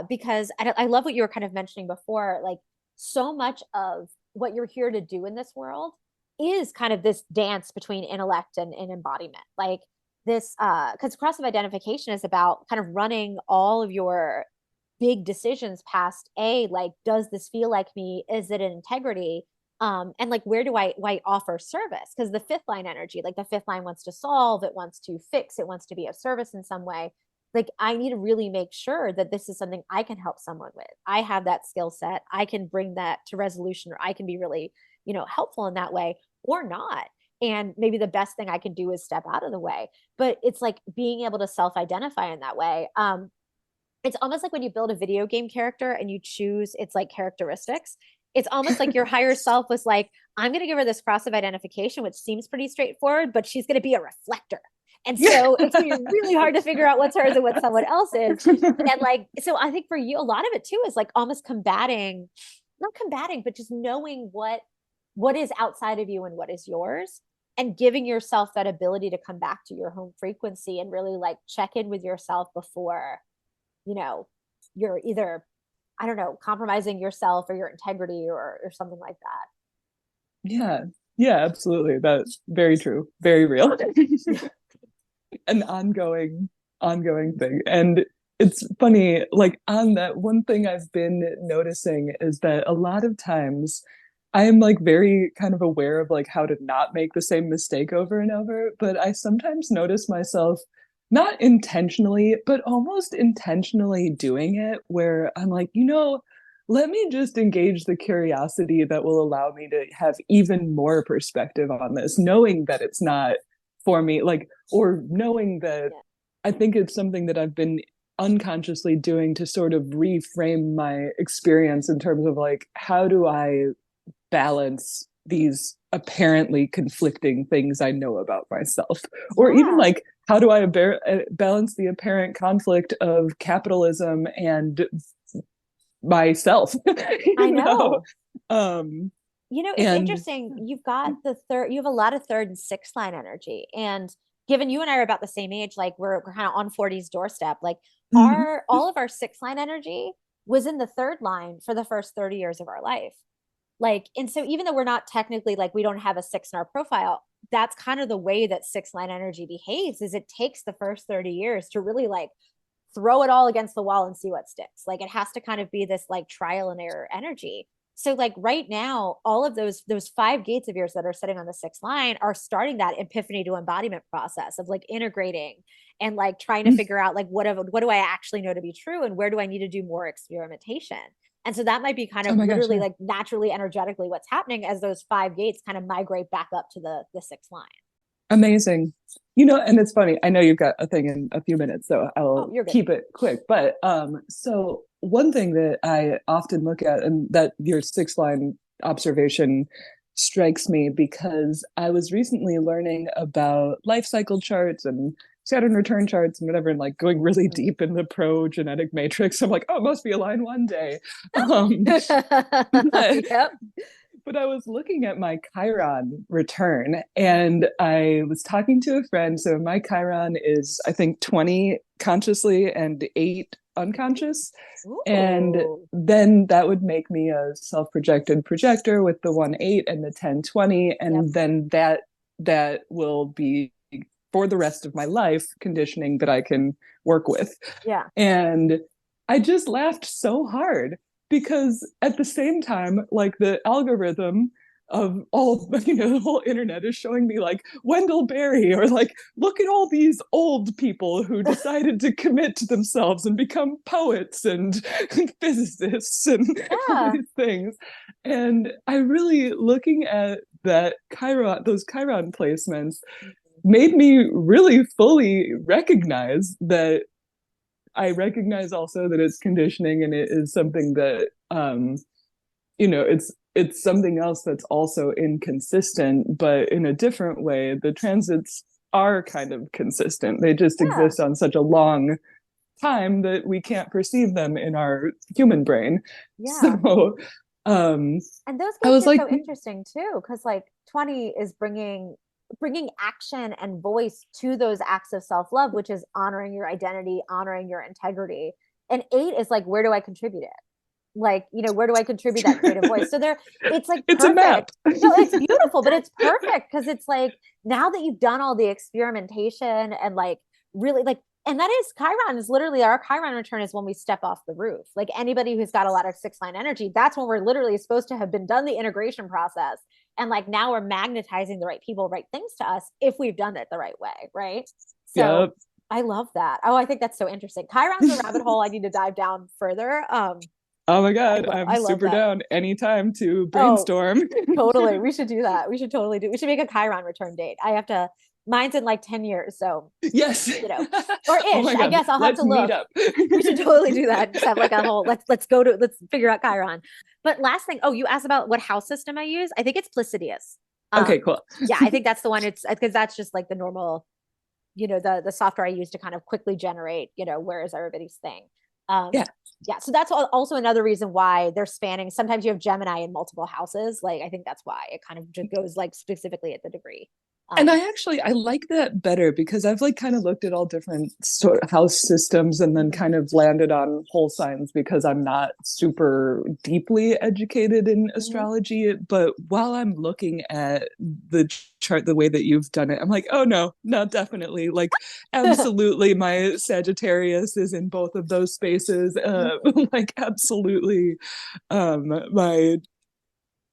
because I love what you were kind of mentioning before. Like so much of what you're here to do in this world is kind of this dance between intellect and embodiment. Like this, because cross of identification is about kind of running all of your big decisions past like, does this feel like me? Is it an integrity? And like, where do I offer service? Because the fifth line energy, like the fifth line wants to solve, it wants to fix, it wants to be of service in some way. Like I need to really make sure that this is something I can help someone with. I have that skill set. I can bring that to resolution, or I can be really, helpful in that way, or not. And maybe the best thing I can do is step out of the way. But it's like being able to self-identify in that way. It's almost like when you build a video game character and you choose its like characteristics. It's almost like your higher self was like, I'm going to give her this cross of identification, which seems pretty straightforward, but she's going to be a reflector. And so it's gonna be really hard to figure out what's hers and what someone else's. And like, so I think for you, a lot of it too is like almost combating, not combating, but just knowing what is outside of you and what is yours, and giving yourself that ability to come back to your home frequency and really like check in with yourself before, you know, you're either, I don't know, compromising yourself or your integrity or something like that. Yeah. Yeah, absolutely. That's very true. Very real. An ongoing thing. And it's funny, like on that, one thing I've been noticing is that a lot of times I am like very kind of aware of like how to not make the same mistake over and over, but I sometimes notice myself not intentionally, but almost intentionally doing it where I'm like, let me just engage the curiosity that will allow me to have even more perspective on this, knowing that it's not for me, like, or knowing that Yeah. I think it's something that I've been unconsciously doing to sort of reframe my experience in terms of like, how do I balance these apparently conflicting things I know about myself? Or even Yeah. like, how do I balance the apparent conflict of capitalism and myself? I you know? know. Um, It's and interesting. You've got you have a lot of third and sixth line energy. And given you and I are about the same age, like we're kind of on 40's doorstep, like mhm. all of our sixth line energy was in the third line for the first 30 years of our life. Like, and so even though we're not technically like we don't have a six in our profile, that's kind of the way that six line energy behaves, is it takes the first 30 years to really like throw it all against the wall and see what sticks. Like it has to kind of be this like trial and error energy. So like right now, all of those five gates of yours that are sitting on the sixth line are starting that epiphany to embodiment process of like integrating and like trying to figure out like what do I actually know to be true and where do I need to do more experimentation. And so that might be kind Oh of my gosh, literally yeah. like naturally energetically what's happening as those five gates kind of migrate back up to the sixth line. Amazing. And it's funny. I know you've got a thing in a few minutes, so Oh, I'll you're good. keep it quick. But so one thing that I often look at, and that your six line observation strikes me because I was recently learning about life cycle charts and Saturn return charts and whatever, and like going really deep in the pro genetic matrix. I'm like, oh, it must be a line one day. But Yep. but I was looking at my Chiron return and I was talking to a friend. So my Chiron is, I think, 20 consciously and 8 unconscious. And Ooh. then that would make me a self-projected projector with the 1-8 and the 10-20. Yep. And then that will be for the rest of my life conditioning that I can work with. Yeah. And I just laughed so hard because at the same time, like the algorithm of all, the whole internet is showing me like Wendell Berry or like, look at all these old people who decided to commit to themselves and become poets and physicists and all Yeah. these things. And I really, looking at those Chiron placements made me really fully recognize that I recognize also that it's conditioning and it is something that it's something else that's also inconsistent, but in a different way. The transits are kind of consistent. They just Yeah. exist on such a long time that we can't perceive them in our human brain. Yeah. So um And those I gates was are like, so interesting too, because like 20 is bringing action and voice to those acts of self-love, which is honoring your identity, honoring your integrity. And 8 is like, where do I contribute it? Like, where do I contribute that creative voice? So it's like it's a perfect. map. No, it's beautiful, but it's perfect because it's like now that you've done all the experimentation and like really like, and that is Chiron is literally our Chiron return is when we step off the roof. Like anybody who's got a lot of six line energy, that's when we're literally supposed to have been done the integration process. And like now we're magnetizing the right people, right things to us if we've done it the right way. Right. So Yep. I love that. Oh, I think that's so interesting. Chiron's a rabbit hole I need to dive down further. Oh my God, I'm I love super that. down anytime to Oh, brainstorm. totally. We should do that. We should totally we should make a Chiron return date. I have to, mine's in like 10 years. So, Yes. you know, or Oh ish, my I God, guess I'll have to let's meet look. up. We should totally do that. Just have like a whole, let's figure out Chiron. But last thing, oh, you asked about what house system I use. I think it's Placidius. Okay, Um, cool. yeah, I think that's the one. It's because that's just like the normal. the software I use to kind of quickly generate, where is everybody's thing. Um, Yeah. yeah, so that's also another reason why they're spanning. Sometimes you have Gemini in multiple houses. Like I think that's why it kind of just goes like specifically at the degree. And Um, I like that better because I've like kind of looked at all different sort of house systems and then mhm, kind of landed on whole signs because I'm not super deeply educated in mhm. astrology. But while I'm looking at the chart the way that you've done it, I'm like, oh no, not definitely. Like, absolutely, my Sagittarius is in both of those spaces. Like, absolutely, my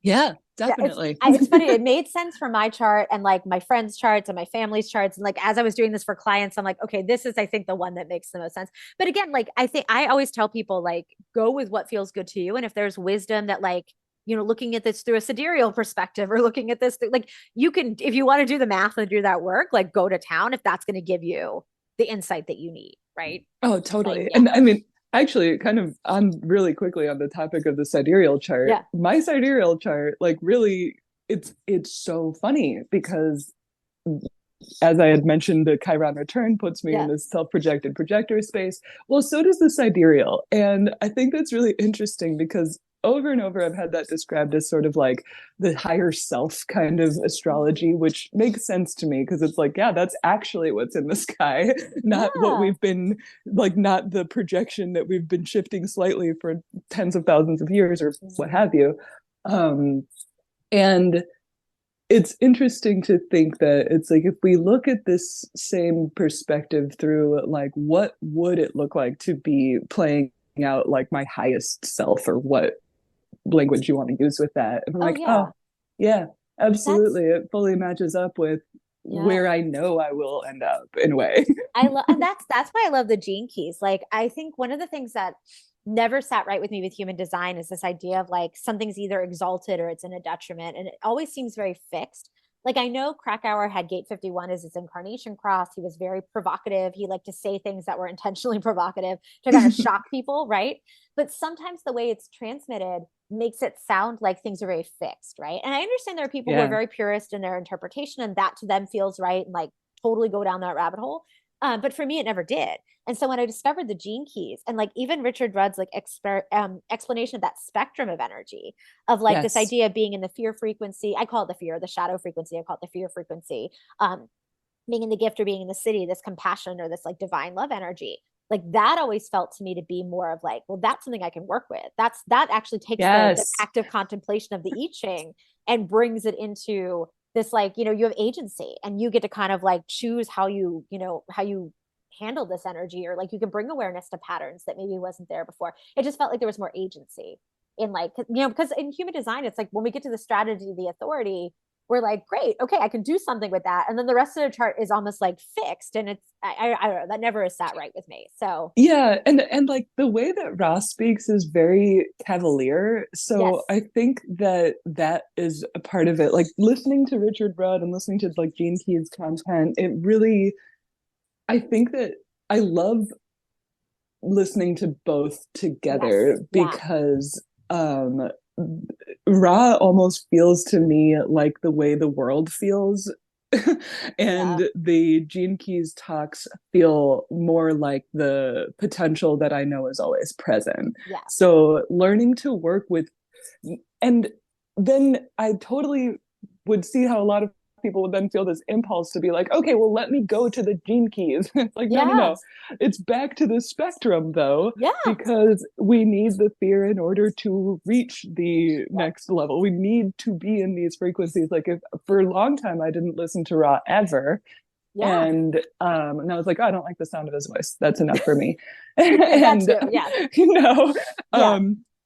yeah, Yeah, it's definitely. it's funny. It made sense for my chart and like my friends' charts and my family's charts. And like as I was doing this for clients, I'm like, okay, this is I think the one that makes the most sense. But again, like I think I always tell people like go with what feels good to you. And if there's wisdom that like looking at this through a sidereal perspective or looking at this through, like you can if you want to do the math and do that work, like go to town if that's going to give you the insight that you need, right? Oh, Like totally. yeah, And I mean, actually, kind of on really quickly on the topic of the sidereal chart, yeah, my sidereal chart, like really, it's so funny because as I had mentioned, the Chiron return puts me in yeah. this self-projected projector space. Well, so does the sidereal. And I think that's really interesting because over and over I've had that described as sort of like the higher self kind of Mhm. astrology, which makes sense to me because it's like, yeah, that's actually what's in the sky, not what Yeah. we've been like, not the projection that we've been shifting slightly for tens of thousands of years or what Mhm. have you. And it's interesting to think that it's like if we look at this same perspective through like what would it look like to be playing out like my highest self or what language you want to use with that, and I'm Oh like, oh yeah. yeah, That's absolutely, it fully matches up with yeah. where I know I will end up in a way. I love, and that's why I love the gene keys. Like, I think one of the things that never sat right with me with human design is this idea of like something's either exalted or it's in a detriment, and it always seems very fixed. Like I know Krakauer had Gate 51 as his incarnation cross. He was very provocative. He liked to say things that were intentionally provocative to kind of shock people, right? But sometimes the way it's transmitted makes it sound like things are very fixed, right? And I understand there are people who are Yeah, very purist in their interpretation, and that to them feels right and like totally go down that rabbit hole. But for me, it never did. And so when I discovered the gene keys and like even Richard Rudd's like explanation of that spectrum of energy of like this yes, idea of being in the fear frequency, I call it the fear, the shadow frequency, I call it the fear frequency, um, being in the gift or being in the city, this compassion or this like divine love energy. Like that always felt to me to be more of like, well, that's something I can work with. That actually takes the yes, active contemplation of the I Ching and brings it into this like you have agency and you get to kind of like choose how you handle this energy or like you can bring awareness to patterns that maybe wasn't there before. It just felt like there was more agency in like because in human design it's like when we get to the strategy the authority we're like great okay I can do something with that and then the rest of the chart is almost like fixed and it's I don't know that never has sat right with me so yeah, and like the way that Ross speaks is very cavalier. So yes I think that that is a part of it. Like listening to Richard Rudd and listening to like Gene Keys content, it really, I think that I love listening to both yes together yeah because Ra almost feels to me like the way the world feels. yeah And the Gene Keys talks feel more like the potential that I know is always present. yeah So learning to work with, and then I totally would see how a lot of people would then feel this impulse to be like, okay, well, let me go to the Gene Keys. Like, no, no, yeah no. It's back to the spectrum though, yeah because we need the fear in order to reach the yep next level. We need to be in these frequencies. Like if for a long time I didn't listen to Ra ever, yeah and I was like, oh, I don't like the sound of his voice. That's enough for me. that And too yes you know, yeah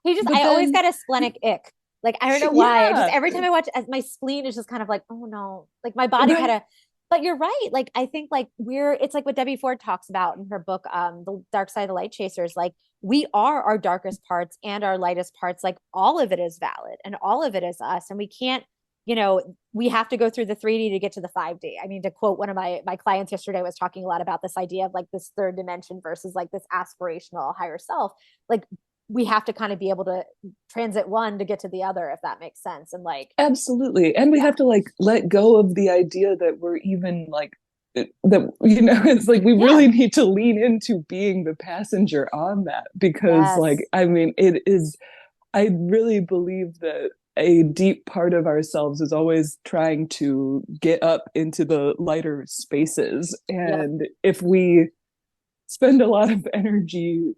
he just but I always then got a splenic ick like I don't know why I just yeah, every time I watch my spleen is just kind of like oh no like my body kind right. of but you're right like I think like it's like what Debbie Ford talks about in her book the dark side of the light chasers like we are our darkest parts and our lightest parts like all of it is valid and all of it is us and we can't we have to go through the 3D to get to the 5D. I mean, to quote one of my clients yesterday was talking a lot about this idea of like this third dimension versus like this aspirational higher self. Like we have to kind of be able to transit one to get to the other, if that makes sense. And like, Absolutely. And we yeah, have to like let go of the idea that we're even like that, it's like we Yeah. really need to lean into being the passenger on that, because like, Yes. I mean, it is, I really believe that a deep part of ourselves is always trying to get up into the lighter spaces. Yep. And if we spend a lot of energy,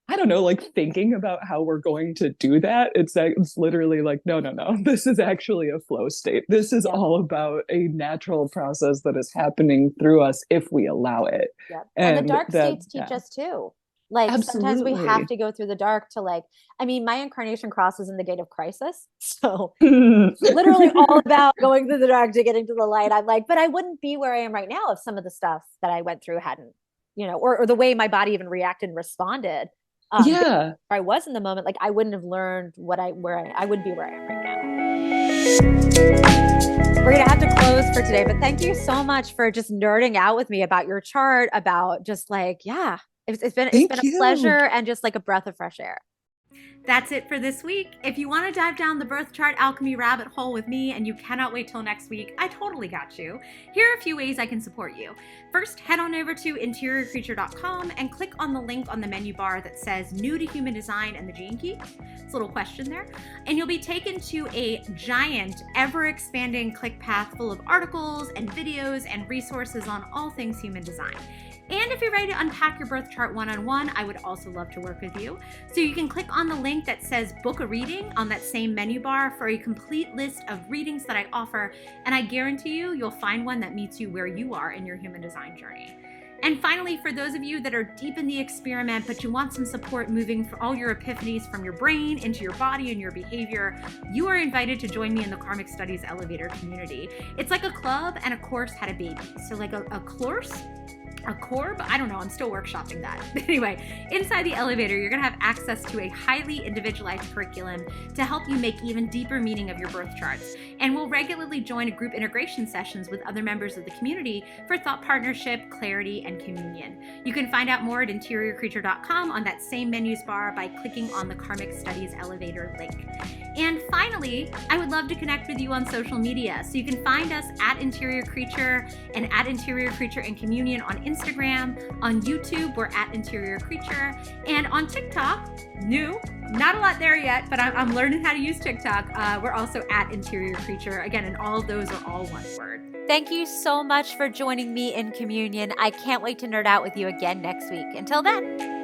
I don't know, like thinking about how we're going to do that, it's literally like, no, no, no. This is actually a flow state. This is Yep. all about a natural process that is happening through us if we allow it. Yep. And the And dark that, states teach yeah, us too. Like sometimes we have absolutely. to go through the dark to like, I mean, my incarnation crosses in the gate of crisis. So it's literally all about going through the dark to getting to the light. I'm like, but I wouldn't be where I am right now if some of the stuff that I went through hadn't, or the way my body even reacted and responded. Yeah. Where I was in the moment, like I wouldn't have learned I wouldn't be where I am right now. We're gonna have to close for today, but thank you so much for just nerding out with me about your chart, about just like, yeah, it's been Thank a you. pleasure and just like a breath of fresh air. That's it for this week. If you want to dive down the birth chart alchemy rabbit hole with me and you cannot wait till next week, I totally got you. Here are a few ways I can support you. First, head on over to interiorcreature.com and click on the link on the menu bar that says New to Human Design and the Gene Key. It's a little question there. And you'll be taken to a giant, ever-expanding click path full of articles and videos and resources on all things human design. And if you're ready to unpack your birth chart one-on-one, I would also love to work with you. So you can click on the link that says book a reading on that same menu bar for a complete list of readings that I offer. And I guarantee you'll find one that meets you where you are in your human design journey. And finally, for those of you that are deep in the experiment, but you want some support moving for all your epiphanies from your brain into your body and your behavior, you are invited to join me in the Karmic Studies Elevator community. It's like a club and a course had a baby. So like a course, a corb? I don't know. I'm still workshopping that. Anyway, inside the elevator, you're going to have access to a highly individualized curriculum to help you make even deeper meaning of your birth charts. And we'll regularly join group integration sessions with other members of the community for thought partnership, clarity, and communion. You can find out more at interiorcreature.com on that same menus bar by clicking on the Karmic Studies Elevator link. And finally, I would love to connect with you on social media. So you can find us at Interior Creature and at Interior Creature and Communion on Instagram. On YouTube, we're at Interior Creature. And on TikTok, new, not a lot there yet, but I'm learning how to use TikTok. We're also at Interior Creature. Again, and all of those are all one word. Thank you so much for joining me in Communion. I can't wait to nerd out with you again next week. Until then.